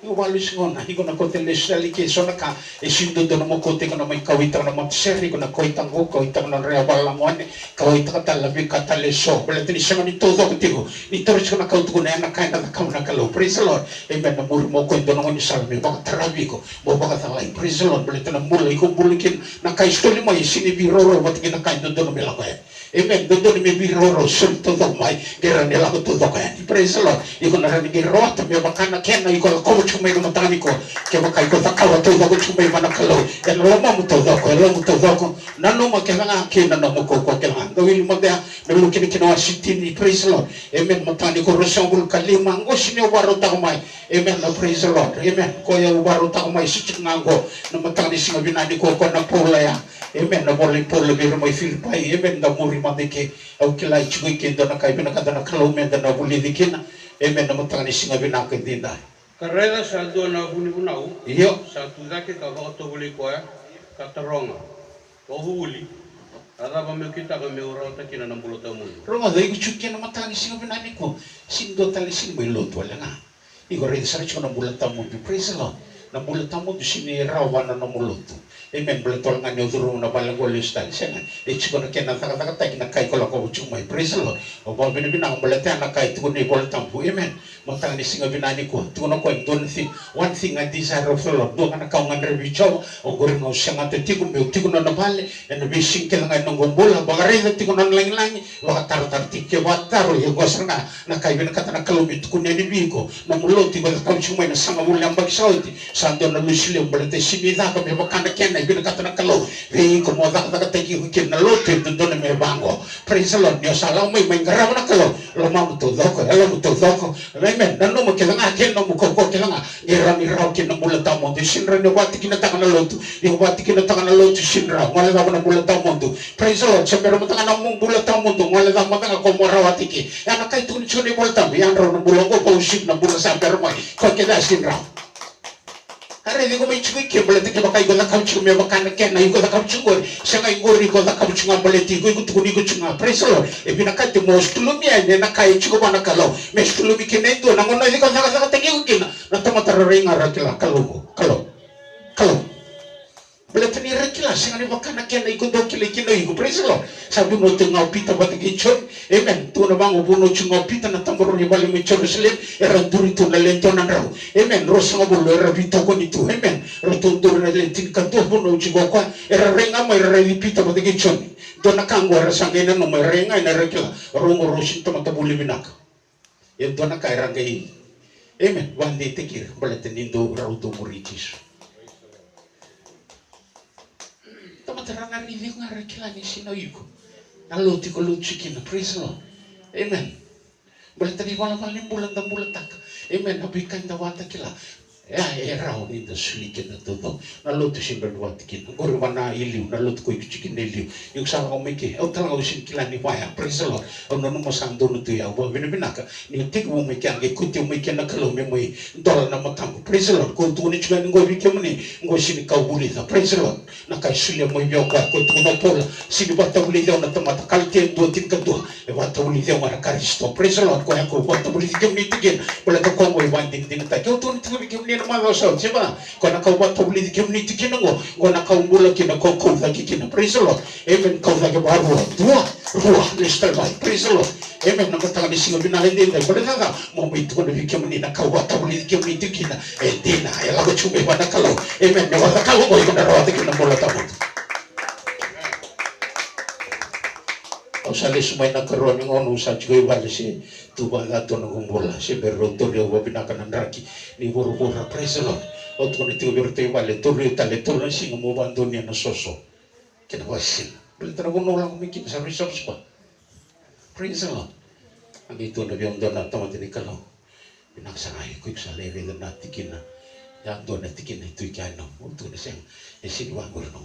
yung walis ko na iko na kote les talike so na ka isindo do na mo kote ko na may kawitang na matseri ko na kawitang na reabal lang wane kawitang katalabi kataleso pala tini siya ni todo ko tigo ni toris ko na kautuko na yan na kain na nakam na kalo praise the Lord amen na muro mo ko do na ngon salmi baka tarabi ko mo baka talay praise the Lord pala tina mula iko bulikin na kaistoli mo isini biroro ba't kinakain do na milako yan amen do na may biroro sul todo may gira nila ko todo ko yan praise the Lord iko na rin girota may baka na kena iko na komo chumay na matani ko kaya baka iko takawa todo ko chumay manakalo yan lama mo todo ko nano makilanga kina na mo ko kilanga gawin mo daya nalukin kinawa sitini praise the Lord amen matani ko rosambul kalima ngo sini waro takumay amen na praise the Lord amen ko ya waro takumay sichik ngango na matani singa binani ko na pula ya amen na boleh pula biru may Filipay amen na muri madike au kilay chugay kendo na kay pinakada na kalumen na buli dikin amen na matani singa binaki dinda Karela sa do na buni bunau. Iyo. Sa tudake ka ba to buli ko kataronga. Ko huli. Ada ba me kita ka me ora ta kina na bulo ta mun. Ronga dai ku chukki na matani singa binani ko sindo tali sin may lot wala nga igore sa chiko na bulan ta mun praise the Lord na bulan ta mun sini rawa na mulot Amen. Beletol nga niyo duro na balang golistan siya nga. It's gonna kena taka na kay ko lang ko chumay. Praise the Lord. O ba binibinang balatan na kay tugon ni boltampu. Amen. Matang ni singa binani ko. Tugon ko one thing I desire of the Lord. Doon na kaungan rebichaw. O gurin mo siya nga tigon na nabali. And wishing ka lang ay nang gumbola. Bagari na tigon na lang. Baka tartik ke wataro. Yung gosar nga na kay binakata na kalumit ko niya ni Bigo. Na mulo tigon na kami chumay na sanga ulang bagsawti. Sando na lusilim balate sinida kami makana kena binakata na kalo vi como da teki hukin na lote dondone me bango. Praise the Lord. Dio sala mai ngaraw na kalo lo mamu to doko amen nanu mo kilanga ken no mo ko kilanga ni raw kin na bulata mo de sinra ne wati kin na takana lotu ni wati kin na takana lotu sinra wala da na bulata mo do. Praise the Lord. Sembero mo takana mo bulata mo do wala da mo takana ko mo rawati ki ana kai tu ni chone bulata yan raw na bulongo ko usik na bulasa pero mai ko keda sinra. Hari ini kami cakap kembali kita pakai gula kaucung, memang kan kena gula kaucung gor, sangat gori gula kaucung ambil itu, ikut kuni kaucung apa? Presolo, ebi nak kait mos tulumi aja, nak kait cukup mana kalau, mes tulumi kena itu, nangon nanti kau sangat tinggi mungkin, nanti mata ringar rakila kalau, Beletani rakila, sangat makan kena ikut dokil kena ikut presolo, sabi mo tengah pita batu kicor, amen. Tu nama ngobuno cunga pita na tambor ni balik mencor selim, era duri tu nalentonan rau, amen. Rosang ngobulu era pita kon itu, amen. Rotundur nalentin kantor buno cunga kwa, era renga mai era pita batu kicor, dona kanggo era sangena no mai renga ina rakila, rongo rosin tomata buli binak, yang dona kai rangai, amen. Wandi tekir, beletani do rau tu muritis. Teman-teman ini ngarakila ni sino yuko. Nalo tiko lucu kina, praise the Lord. Amen. Boleh tadi malam ni bulan tak. Amen. Nabi kan dawata kila. Ya erau ni dah sulikin itu tu. Nalo tu sih berdua tikin. Guru mana iliu. Nalo tu kau ikut cikin iliu. Yung sama kau mikir. Aku telah kau sih kila ni waya. Praise the Lord. Aku nama sangdo tu ya. Aku bina ka. Ni tik kau mikir. Aku ikut yang mikir nak kalau memui dolar nama tamu. Praise the Lord. Kau tu ni cuma kau mikir mana. Kau sini kau boleh dah. Praise the Lord. Nak kau sulia mau biar kau tu nak pola. Sini bata boleh dah nak tempat kalti dua tin kedua. Bata boleh dah mana karisto. Praise the Lord. Kau yang kau bata boleh dah ni tikin. Boleh kau kau mau banding tin tak. Kau tu ni tu mikir ni nama so siapa? Kau nak kau bata boleh dah ni tikin ngo. Kau nak kau mula kina kau lagi kina. Praise the Lord. Amen. Kau lagi baru. Dua listal baik. Praise the Lord. Amen. Nak kata ni singa bina lain dia. Boleh tak? Mau itu kau fikir ni nak kau bata boleh dah ni tikin. Dina. Ya lagu cuma pada kalau. Amen. Nak kata kau mau ikut rawat kina mula tahu. Usali sumay na karon ng ono sa juga wala si tuba lato ng umbola si berroto dia wabinakan ng raki ni buru-buru. Praise the Lord. O tu ni tigo berto wala turi tale turi si mo bando niya na soso kinawasin balik na kuno lang mikip sa resource ba. Praise the Lord. Ang ito na biyong doon na tamatini kalaw pinagsangay ko sa level na natikin na yang doon natikin na ito'y kano o tu na siyang siniwang ko rin ang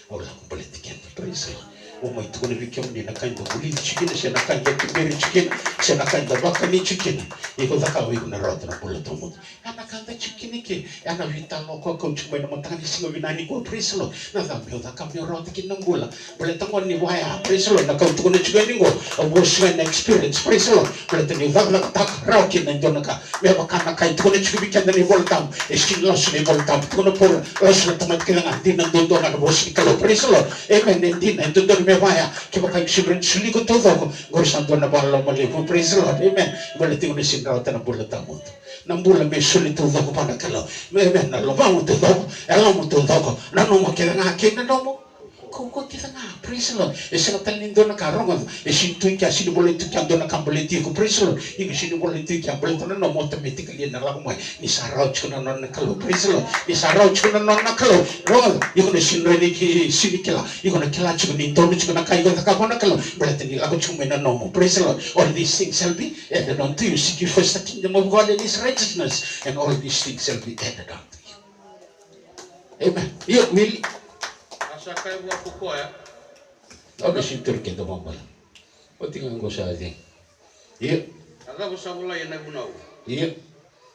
wala ko balitikin. Praise the Lord. Umay tu kuni bikin ni nak kain buli chicken saya nak kain kembiri chicken saya nak kain bakar ni chicken ikut tak kau ikut narat nak boleh tamu anak kain chicken ni ke anak vital kau cuma nama tangan singa binani kau. Praise the Lord. Nak kami tak kami narat kita nak bola boleh tamu ni waya. Praise the Lord. Nak kau tu kuni chicken ni kau bos kan experience. Praise the Lord. Boleh tamu tak rau kita nak nak mereka nak kain tu kuni chicken bikin ni bola tamu eskin los ni bola tamu tu kuni por los ni tamat kita nganti nak dondon nak bos ni kalau. Praise the Lord. Amen. Nanti nak dondon memaya kita pakai sibrin suli ko todo ko gorisan doon na bala malibu. Praise the Lord. Amen. Balik tinggal di sini rawatan ang bulat tamu nang bulan may suli todo ko pada kalau. Amen. Na lomang todo ko elang mo todo ko nanu mo kaya ngakin na mo kau kita ngah. Praise the Lord. Esok talin doon na karong esin tu kya sini boleh tu kya doon na kambali ti ko. Praise the Lord. Ing sini boleh tu kya boleh tu na no automatically na lang mo ni sarau chuna non na kalau. Praise the Lord. Ni sarau chuna non na kalau rong iko na sinreni ki sini kila iko na kila chuna ni doon chuna kai ko ka na kalau berarti ni lagu chuma na no mo. Praise the Lord. All these things shall be added unto you. Seek ye first the kingdom of God and His righteousness, and all these things shall be added unto you. Amen. Yo will Sakai buat pukul ya. Ako si Turkey to mambal. O tingnan ko sa atin. Iya. Ada bos sabula yang naik gunau. Iya.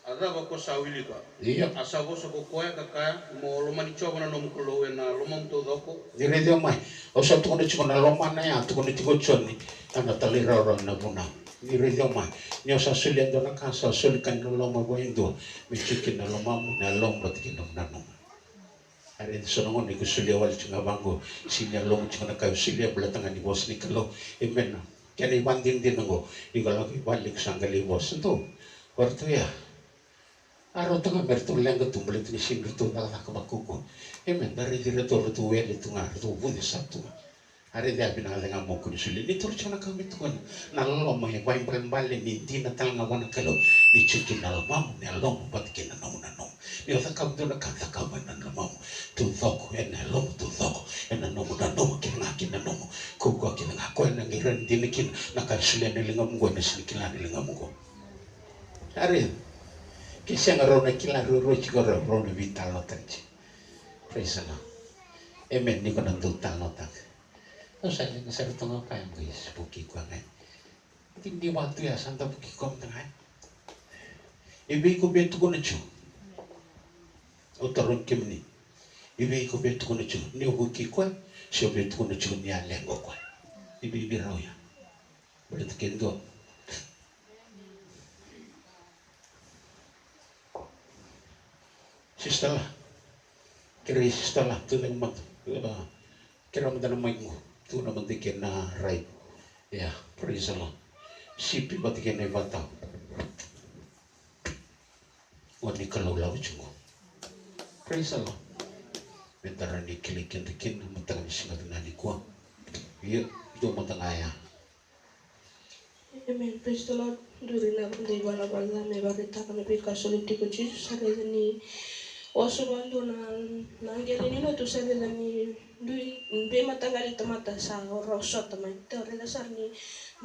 Ada bako sawili ka. Iya. Asa bos aku kaya kakaya mo loma ni coba na nom kulo na loma to doko. Dire dia mai. O sa tukon chiko na loma na ya tukon tiko choni. Ana talira ro na buna. Dire dia mai. Nyo sa sulian do na kasa sulikan no loma go indo. Mi chikin na loma mo na loma tikin na no. Hari sonongon ni kusulia wal chunga bango sinya long chunga kayu silia belatanga ni bos ni kalau amen kani banding din ngo igalo ki balik sanggali bos tu waktu ya aro tanga mertu lenga tumbelit ni sim tu daga kabakuko amen dari dire to tu wele tu ngar tu budi satu hari dia bina lenga mo kusulia ni tur chunga kami tu kan nallo mo he baim bale ni dina talanga wana kalau ni chuki nalmam ni alom patkin na nom ni ota kam tu na kata kam na nom tu thoko en lom tu thoko en nom na nom kin ngakin na nom ko ko kin ngako en ngiren dinikin na kasulia ni lingam go na sinikila ni lingam go hari kisah ngarona kila ruru chigoro rona vital notanchi praise the Lord amen ni ko nang tutal notak usah ni sa tungo kayang guys buki ko ngai hindi waktu ya santa buki ko tengah ibi ko betu ko na chu otaron kimni ibi ko betu ko na chu ni buki ko sio betu ko na chu ni alengo ko ibi raw ya betu kendo sistala kira sistala tu nang mat kira madana maingo tu na mandikin na right ya praise the Lord sipi batikin na bata wani kalau law chungo praise the Lord mentara ni kilikin dikin matang singa dinani ko iya do matangaya Amen. Praise the Lord. Duri na kundi bala bala me barita kami pika soliti ko Jesus sare ni oso bando na nangere ni no tu sare ni dui be matangali tomata sa roso tamai te ore da sar ni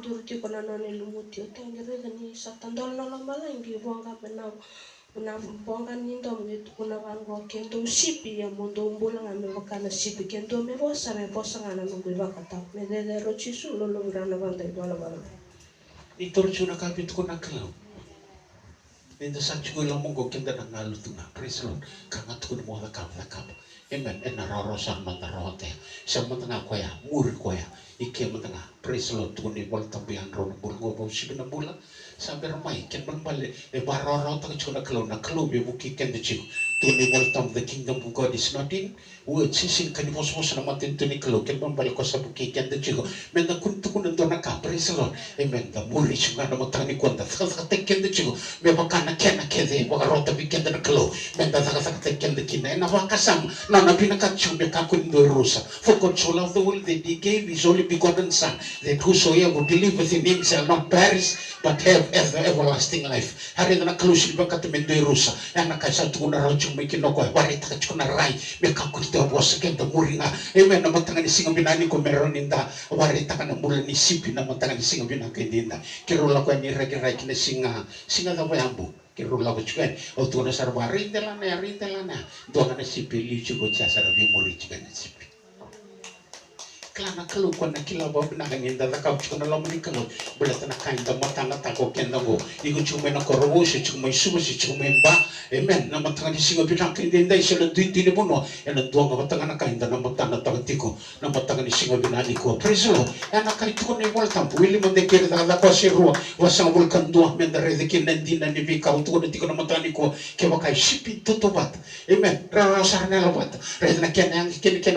duri ti ko na no ni lumuti te ngere ni satandol no la mala ingi bonga pena una bonga ni ndo me tu kuna bango kendo sipi ya mondo umbula ngame wakana sipi kendo me bosa ngana no gwa kata me de ro chisu lo lo grana banda bala bala itor chuna kapit ko nakalaw nenda sa chiko lang monggo kenda na ngalutunga praise the Lord kangat ko mo da kam amen en narorosan man narote sa matanga ko ya muri ko ya ike matanga praise the Lord tu ni bol tambian ron bulgo bo sibina bula saber mai ken bale e baroro ta chuna kalaw na kalaw be buki kenda chiko tu ni bol tam the kingdom of God is not in wo sisin kan bos na matin tu ni kalaw ken bale ko sa buki kenda chiko men na kuntu kun ndo na ka praise the Lord amen da muri chunga na matanga ni konda sa te kenda chiko me bakana kena kede bagarota bi kenda na kalaw men da sa te kenda kina na wakasam na pinakachu be kakundo rusa for God so loved the world that he gave his only begotten son that whosoever believeth in him shall not perish but have everlasting life hari na kalusin ba katumendo rusa ana kaisa tukuna rauchu mikino ko bari takachuna rai be kakundo bosa kenda muringa amen na matanga ni singa binani ko meroninda bari takana mulani sipi na matanga ni singa binani kendinda kirula ko ni rai kina singa da bayambu kirula ko chuen o tu na sarwa rindelana doana si peli chugo chasa rabi muri chigan sipi klana kalu ko na kila bob na nginda da ka chuna lo muni kalu belata na kainda matanga ta ko kenda go igu chume na korobo si chume subo si chume ba amen na matanga ni singo bitang kenda iselo duiti ni bono ena doanga matanga na kainda na matanga ta tiko na matanga ni singo binani ko praise Lord ana kai tu ni wal tampu wili mo de kere da ko si ruwa wasang vulkan dua mendare de kin ndina ni vika utu ni tiko na matanga ko ke wakai sipi totobat amen ra sarna labat re na ken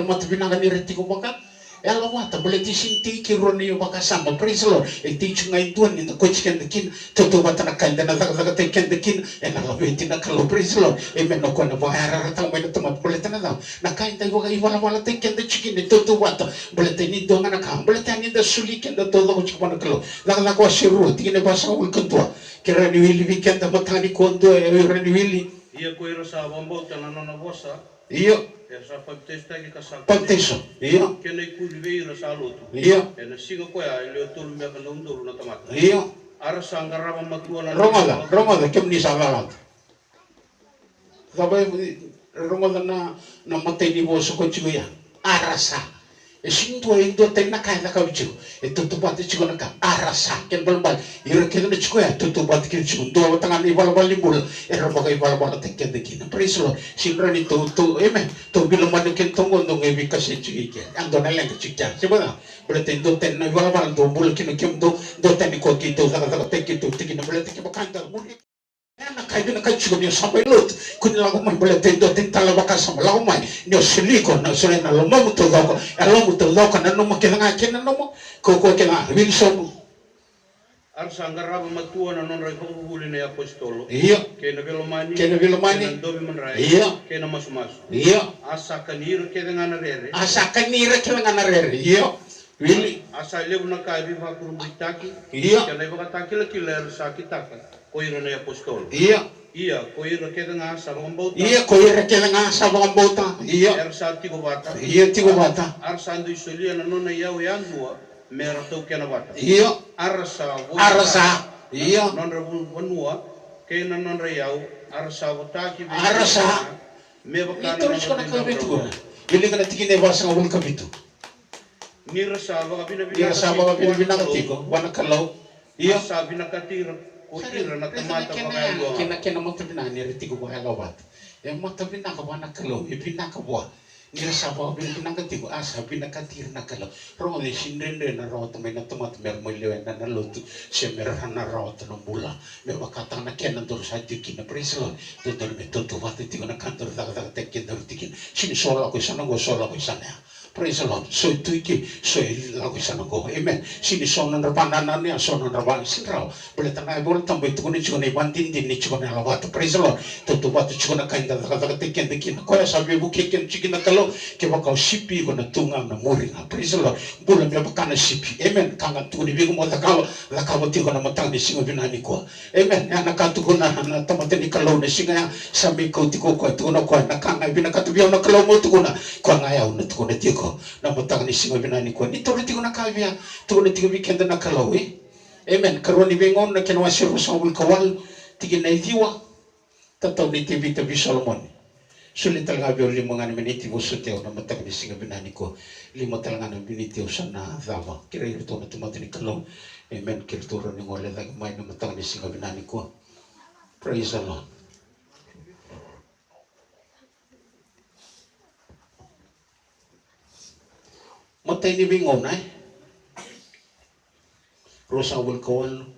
mat binanga ni retiko bakat ela wata boleh disinti kironi wakasama praise Lord teach ngai tuan ni ko chicken kin toto batana kanda na zaga teken kin ela la beti na kalo praise Lord amen no kona bahara ta mai tomat boleh tana na kainda wala teken de chicken toto wata boleh tani donga na kam boleh tani da suli ken da todo ko chicken kalo la ko shiru tigine basa ul kantua kira ni wili weekend da matani kondo ni wili ia ko ira sa bombo tana na bosa iyo esa pagtesta ki kasang pagteso iyo kena kulve ira sa lotu iyo ena singa ko ya ile tulu me kan unduru na tamata iyo ara sangara matua na Romada kem ni salalat sabai Romada na matay ni boso ko chiya arasa Esinto indo tena kaina ka bichu tutu bati chigo na ka arasa ken balbal ira ken na chigo ya tutu bati ken chigo do tangan ni balbal limbul era bagai balbal tekken de kin praise Lord sinrani to amen to biloman ken tongon dong ebi kasi chigi ando na leng chikya sibana berarti do ten na balbal do bul ken kem do ten ko ki to zaga tekken to tikin berarti ke bakanda na kaibina kachugo ni sampai lut kuni lagu mai boleh tendo tentala bakasa lagu mai ni siliko na sole na lomo muto doko na nomo kenanga kena nomo koko kenanga Wilson Arsanga raba matua na non rai huli na apostolo. Iya. Kena velomani. Kena dobi menrai. Iya. Kena masu. Iya. Asa kanira kena ngana rere. Iya. Willy. Asa lebu na kaibi vakuru bitaki. Iya. Kena iba kataki la kila sakitaka. Koira na apostolo. Iya. Iya, koira kena ngasa bangambauta. Iya, koira kena ngasa bangambauta. Iya. Ersa tigo bata. Iya, tigo bata. Arsa andu isolia na nona yau yandua. Mera tau kena bata. Iya. Arsa. Iya. Nonra vanua. Kena nonra yau. Arsa votaki. Arsa. Meba kana. Terus kena kabitu. Willy kena tikine basa ngabul kabitu. Nira saba bina katiko. Wana kalau. Iya. Sabi na katira. Kutira na tamata pakayo. Kena mata bina ni retiko ko halabat. Mata bina ka wana kalau. Bina ka buah. Nira saba bina katiko asa bina katir na kalau. Rongo le sindrende na rawat mai na tomat mer molewe na lotu semer na rawat no bula. Me bakata na kena dur sa tikina preslo. Tutur me tutu wate tiko na kantor daga tekin dur tikin. Sini sola ko sana go sola ko sana. Praise the Lord. So tuiki so lagu sana go. Amen. Sini sonon rapanan ni sonon rapan sinrao. Boleh tanah boleh tambah itu kuni cuma bantin din ni cuma lawat. Praise the Lord. Tutu batu cuma kain daga tekin tekin. Kau sabi buki ken cikin kalau kau kau sipi kau na tunga na muring. Praise the Lord. Boleh berapa kana sipi. Amen. Kangan tu ni bigu mau takau tiga na matang ni singa binani ko. Amen. Anak katu kau na tempat ni kalau ni singa sambil kau tiko kau tu na kau nak kangai bina katu biar na kalau mau tu na kau ngayau na tu na tiga. Na matang ni singa binani ko ni toro tigo na kavia toro ni tigo weekend na kalawi. Amen. Karon ni bengon na kenwa siro sa ul kawal tigin na idiwa tataw ni TV Solomon. Sulit talaga biyo lima nga naman iti busuteo na matang ni singa binani ko lima talaga na biniteo sa na dava. Kira ito na tumati ni kalaw. Amen. Kira turo ni ngole may na matang ni singa binani ko. Praise the Lord. Matay ni bingon ay. Rosa Wilkawal.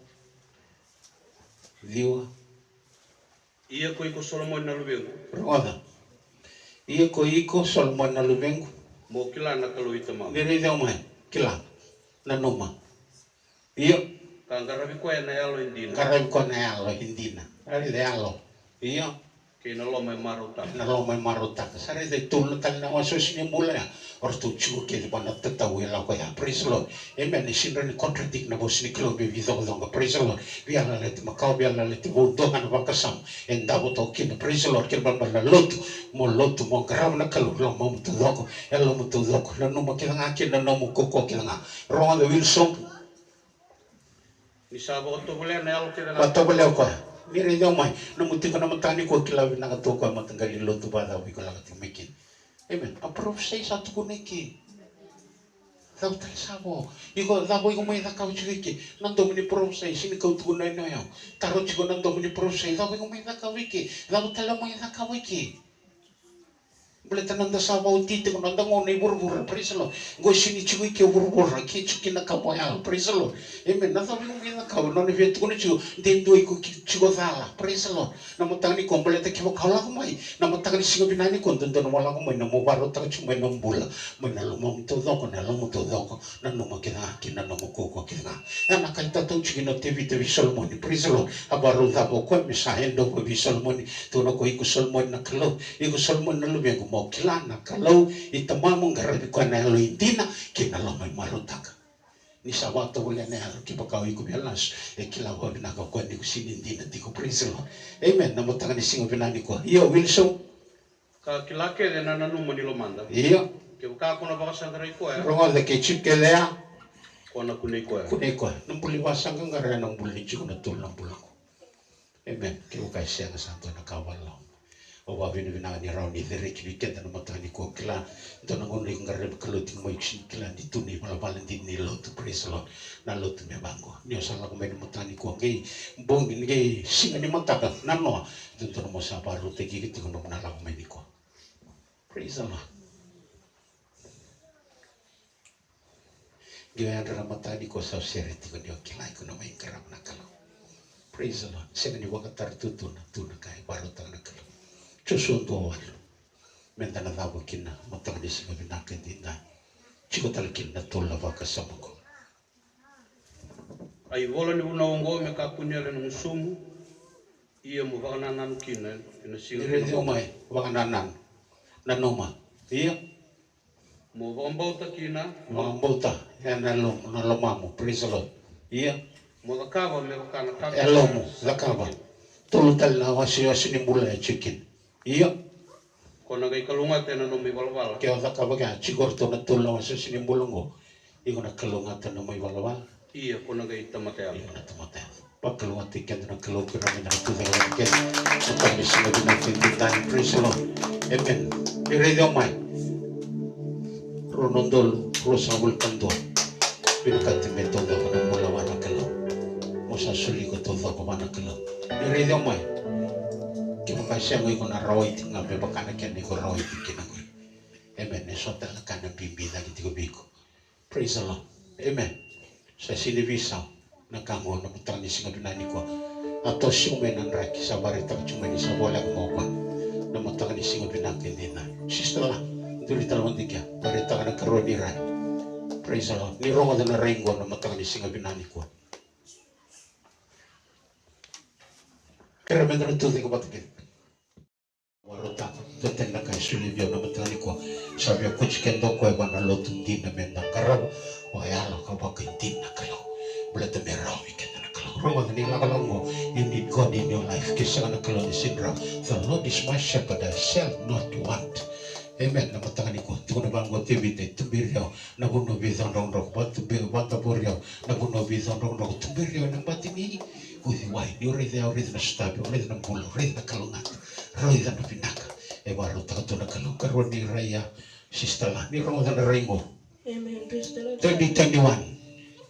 Diwa. Iya ko iko Solomon na lubengo. Roda. Iya ko iko Solomon na lubengo. Mo kila na kalau itama. Nire daw may. Kila. Nanuma. Iya. Kangarabi ko na yalo hindi na. Karabi ko na yalo hindi na. Ari yalo. Iya. Kaya nalo may marutak. Nalo may marutak. Sari day tulong tal na wasos niya mula ya. Or to chuo ke ba na tatawi la ko ya. Praise the Lord. Amen. Sinra ni contradict na bos ni klobe vidong dong. Praise the Lord. Biar la leti makau biar la leti bodo kan bakasam. Enda boto kin. Praise the Lord. Kirban ba la lotu mo grav na kalu lo mo to doko. Elo mo to doko. La no mo kilanga kin na no mo koko kilanga. Ronald Wilson. Ni sabo to boleh na yalo kaya na. Bato boleh ko. Nire daw may. Namuti ko na matani ko kilawi na katoko matanggali lotu ba daw ko lang atimekin. Amen. Approve sa tu kuneki. Daw tal sabo. Iko daw ko may nakau chiki. Nando mini prove sa sini kau tu kunay na yaw. Taro chiko nando mini prove sa daw ko may nakau wiki. Daw tal mo nakau wiki. Boleh tananda sabo titi ko nanda ngone burbur. Praise the Lord. Go sini chiko ke burbur ki chiki na kapoya. Praise the Lord. Amen. Nando ko may nakau no ni vet ko ni chiko dendo iko chiko sala. Praise the Lord. Namutang ni ko boleh ta kibo kala ko mai. Namutang ni singo binani ko dondo no wala ko mai na mo baro ta chuma no bula. Mai na lumo to doko na lumo to doko. Na no mo kina kina no mo koko kina. Na kanta to chiki no TV Solomon. Praise the Lord. Abaro da bo ko mi sa hendo ko bi Solomon. To no ko iko Solomon na kalo. Iko Solomon na lumo ko mo kila na kalau itamamong garabi ko na lo indina kina lo may marutaka ni sabato boleh na halo kipakawi ko bialas kila ho na ko ni ko sinindina ti ko praise Lord. Amen. Namutanga ni singo binani ko iyo Wilson Ka kilake de na nanu manilo manda. iyo Ke ka ko na baka sangrai ko ya. rongo de ke chip ke lea Ko na kunay ko ya. kuneko numpuli wasang ngara nang buli chiko na tulang bulako. Amen. Ke ka siya nga santo na kawalo. O wa vini vina ni rauni dere ki weekend na matani ko kila ito na ngunri ngareb kalutin mo iksin kila ni tuni malabalan din ni lotu praise the Lord na lotu me bango ni osala ko meni matani ko ngei bongi ngei singa ni mataka nano ito na mo sa paru te ki ko no na ko meni ko praise the Lord gaya ndra matani ko sa sereti ko ni okilai ko no mai karab na kalo Praise the Lord. Sema ni wakatar tutuna kai baru tangan kalau. Cusun tu awal. Mentana dabu kina matang di singa binaka dinda. Chiko talkin na tola baka samako. Ai vola ni una ongo me ka punyele no sumu. Ia mo vananan kina ina singa. Ire omai wangananan. Nanoma. Iya. Mo vambauta kina. Mambauta. Ya nalomamu. Praise the Lord. Iya. Mo zakava me kana kaka. Elomu zakava. Tolu tal na wasi ni mula chicken. Iya. Kona gai kalunga tena no mi valvala. Kaya zakava kaya chigor to na tolu na wasi ni mulungo. Iko na kalunga tena mo iwalawa. Iya kona gai tamate ala. Iko na tamate. Pagkalunga tiket na kalunga kira mina tu dengan tiket. Untuk di sini dengan tindikan Praise the Lord. Amen. Ire mai. Ronondol rosa vulkando. Binakati metoda pada mula wana kalau. Mosa suli ko to ko mana kalau. Ire mai. Kita kasih ngai ko na rawai tinga be bakana ken ko rawai tikina ko. Amen. Esota la kana bimbi da gitu biko. Praise the Lord. Amen. Sa sini bisa nakamu na mutang ni singa binani ko. Ato siumen ang raki sa barita cuma ni sa bola mo ko. Na mutang ni singa binaki din na. Sister la, duli talawang digya. Barita ka na karoni rai. Praise the Lord. Ni rongo na ringo na mutang ni singa binani ko. Kaya medyo tuti ko batigin. Warota, teten na kay sulibyo na matani ko. Sabi ako chikendo ko ay banalotong din na menda karab. Wayalo ka ba kay din na kayo. Bulata meraw weekend na kayo. Roma na nila kalang mo. You need God in your life. Kisa na kayo ni Sidra. The Lord is my shepherd. I shall not want. Amen. Na matangani ko. Tiko na bang gote bite. Tumbiryaw. Nabuno bizang rong-rong. Bata poryaw. Nabuno bizang rong-rong. Tumbiryaw ng batini. Uy, why? Ni rin na stabi. Rin na mula. Rin na kalungat. Rin na pinaka. E baro tagato na kalung. Karuan ni Raya. Sistala. Ni rongo na ringo. Amen. Praise the Lord. 2021.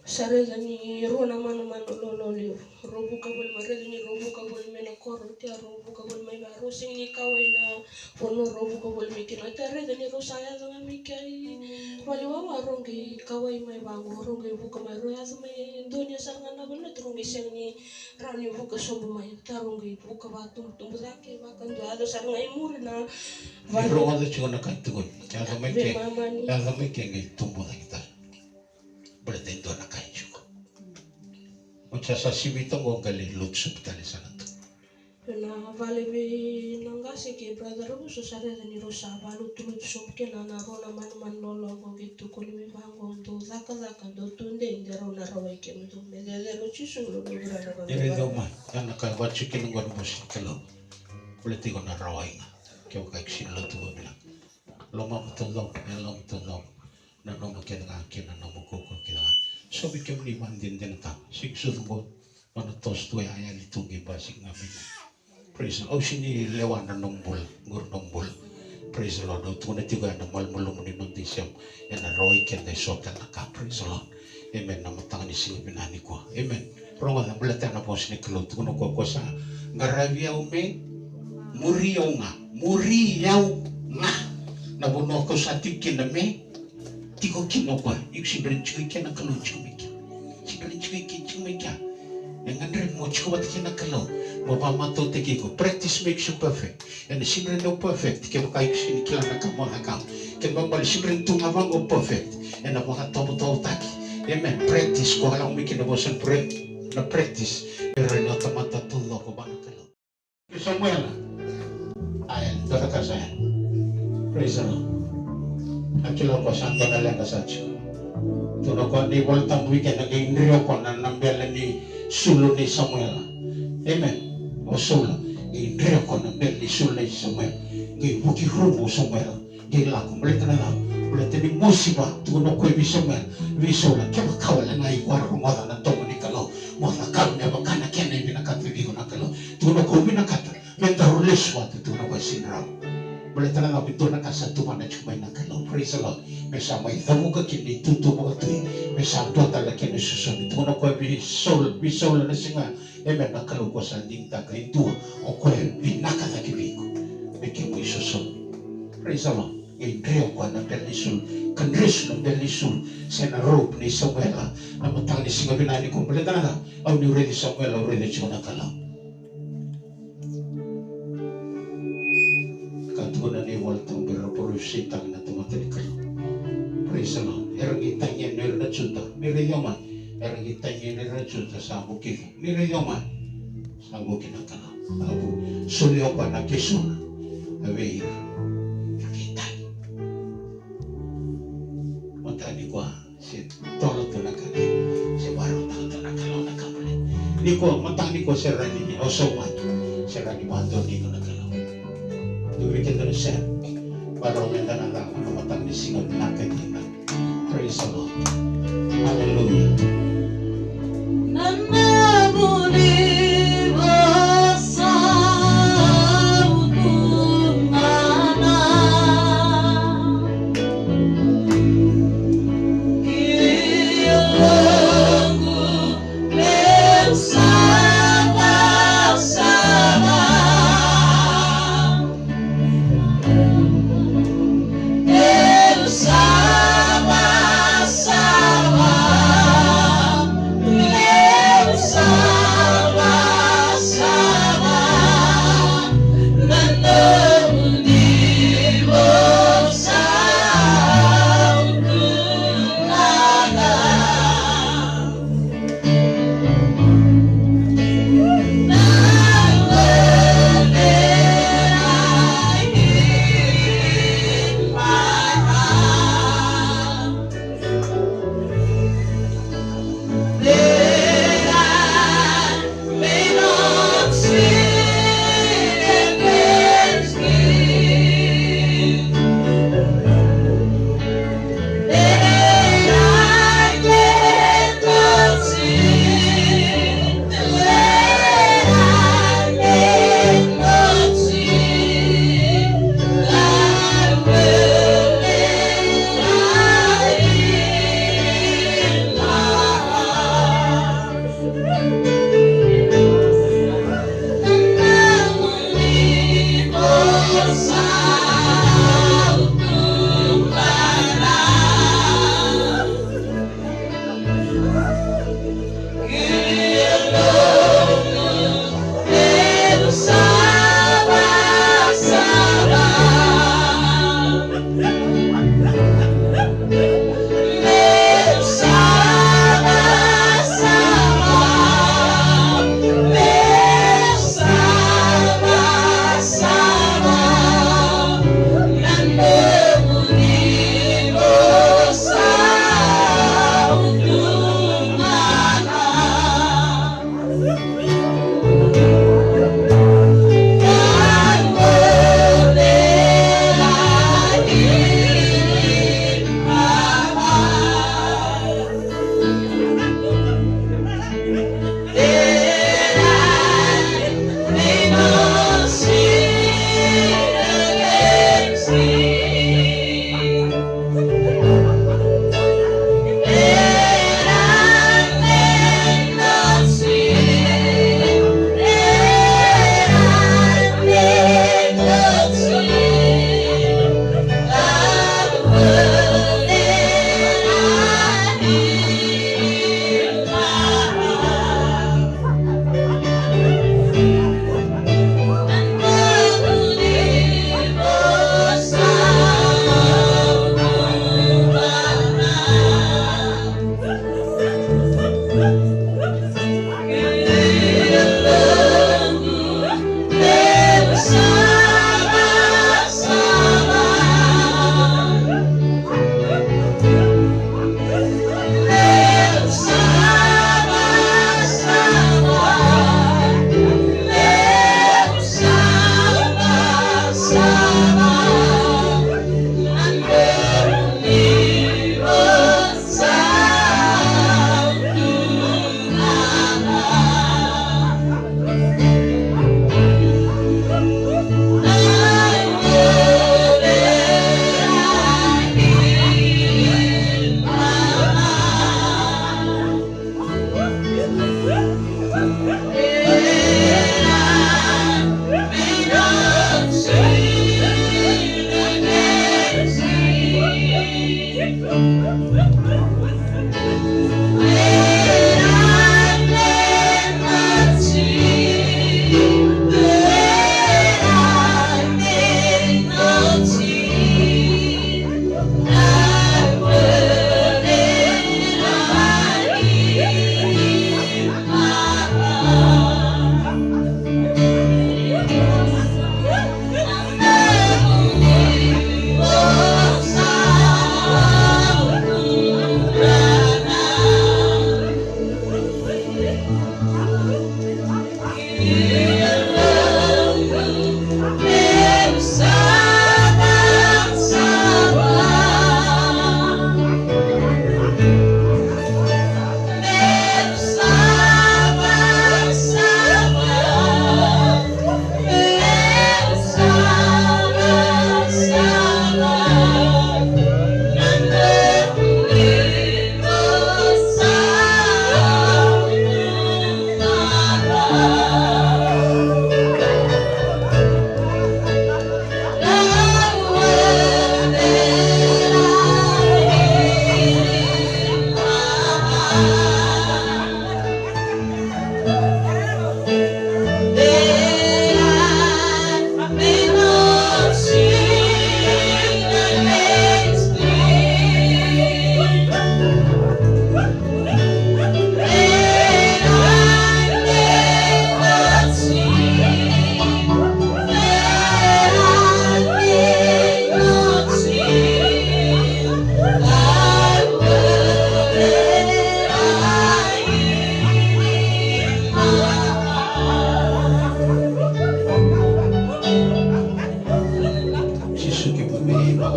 Sareza ni rona mano lolo liu. Robu kabul mareza ni robu kabul mena koro tia robu kabul mai baru sing ni kawai na pono robu kabul mikir. Ita reza ni rosaya zanga mikai. Wali wawa rongi kawai mai bangu rongi buka mai roya sama dunia saranga na benda rongi siang ni rani buka sobu mai. Ta rongi buka batu tumbu zake bakan do ada saranga imur na. Rongo ada cuma nak tugun. Yang sama ke tumbu kita. Berarti itu anak kain juga. Macam sashimi itu nggak gali lutsuk tali sana tu. Na vale be nangasi ke brother aku susah ada ni rosa balu tulut somke na rona man lolo ko gitu ko ni bango do zaka do tunde ndero na rawa ke mtu medele lo chisu lo bra na. Ini doma anak kain baca kini nggak musik kalau. Berarti kau na rawa inga. Kau kayak sini lo tu bilang. Lama betul dong, lama betul dong. Na nomo kena kena nomo koko kena. So bikin ni mandin den ta. Sik sudbo mana tos tu ya litungi basik ngamin. Praise the Lord. Sini lewan na nombol, gur nombol. Praise the Lord. Tu na tiga na mal mulum ni non disiam. Ya na roi kena sota na ka. Praise the Lord. Amen. Na matang ni sing binani ko. Amen. Ronga na belata na pos ni kelo tu no ko sa garavia ume muri yau nga. Na bono ko sa tikin na me. Tiko kino kwa, yuk si beren cui kena kalau cui meki, si beren cui meki, yang andre mo cui bat kena kalau, mo pama to teki ko, practice makes you perfect, and si beren no perfect, keno kai sini kila na kamo hakam, keno bambal si beren tu ngabang go perfect, and apa kat topo taki, amen, practice ko halang meki na bosan na practice, pero na tamata tulo ko bana kalau. Samuel, ayan, doa kasih, praise the Lord. Akilo ko santo na lang kasacho. Tuno ko ni voltang weekend naging rio ko na nambela ni sulo ni Samuel. Amen. O sulo. Ni rio ko na nambela ni sulo ni Samuel. Ngi buki rubo Samuel. Ngi lako. Malita na lang. Malita ni musiba. Tuno ko ni Samuel. Visula. Kaya makawala na ikwaro mwada na tomo ni kalo. Mwada kalo niya bakana kena ibinakatwibi ko na kalo. Tuno ko ibinakata. Menta ruliswa. Tuno ko sinraw. Malita na lang ito nakasatuman na chumay na kalo. Praise the Lord. May samay tamo ka kini tuto mo ka tuwi. May santo talaga kini susunod. Tuno ko bisola na singa. Amen. Nakalo ko sa lingta ka ito. O ko binaka na kibiko. May kimo isusunod. Praise the Lord. Indreo kwa na belisul, kanris na belisul, sena rob ni Samuela, na matang ni singabinani kung balitanada, au ni uredi Samuela, uredi chuna kalaw. Katuna ni waltang berapurusitang na tumatali kalaw. Praise the Lord. Erang itanya ni Rajuta, ni Rayoman, erang itanya ni Rajuta sa bukit, ni Rayoman, sa bukit na kalaw. Abu sulyo pa na kisuna, awir. Matani kwa si tolo to nakani si baru tahu to nakalo nakamali ni ko matani ko serani ni osoman serani bantu ni ko nakalo duri kita na ser baru menda na lang matang ni singot nakani na. Praise the Lord. Hallelujah.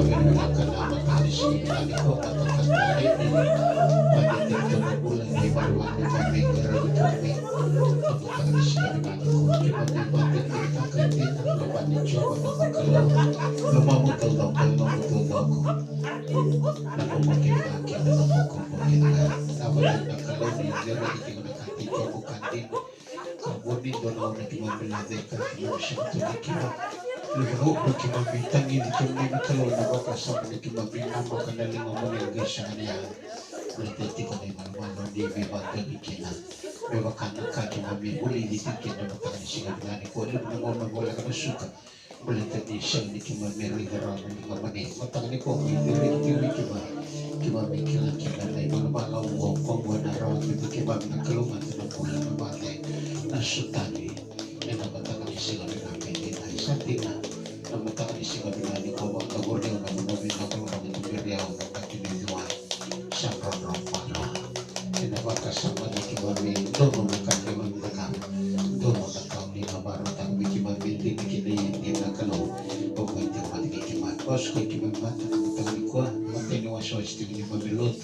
menerangkan nama kali sini kota kata ini pada titik bulan di bawah kami kami untuk kali sini kami batin kita kaitin lepas dicoba kalau lemah betul namun makin awalnya kalau di jalan di mendekati coba kantin kabudi dono di mobil azeka di syaitan kita Luhuk bagi mabitang ini kami kalau nak kasar bagi mabitang bukan dari ngomong yang gesanya. Berarti kau ni malu di bebantu bikinan. Bebakan kaki mami boleh dibikin dan bukan disingkat lagi. Kau ni ngomong boleh kau suka. Boleh tadi siang ni cuma meri gerang ni ngomong ni. Matang ni kau ni diri cuma bikinan kita ni malu kau buat darah kita kita nak keluar tu nak pulang berbalik. Nasutani. Enak matang ni sila berangkat ni. Santina. Nama tak isi kabila ni kau bang kabur dia nak mengambil nak keluar dari beriau nak kini jual syakron rafana. Ini baca sama ni kibami dono makan kibami dekam dono dekam ni kabaru tak biki kibami ni kini ni nak kalau pokok itu mati kibami bos kibami mati tak ni kuah mati ni waswas tu kibami lot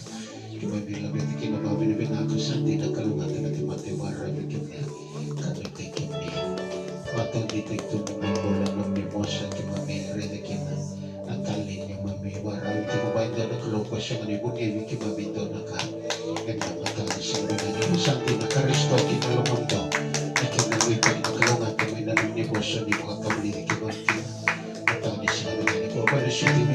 kibami lebih kibami lebih nak santi nak kalau mati mati warna kibami kami kibami atau detektor bola lebih mosa kibami reda kina nakali ni mami warna itu baik dan kalau pasang ni bunyi kibami tu nak enak makan sebenarnya santi nak karisto kita lomonto kita nak ikan kalau nak kami dan ni bosan di kota beli kibami atau di sini kau pada syuting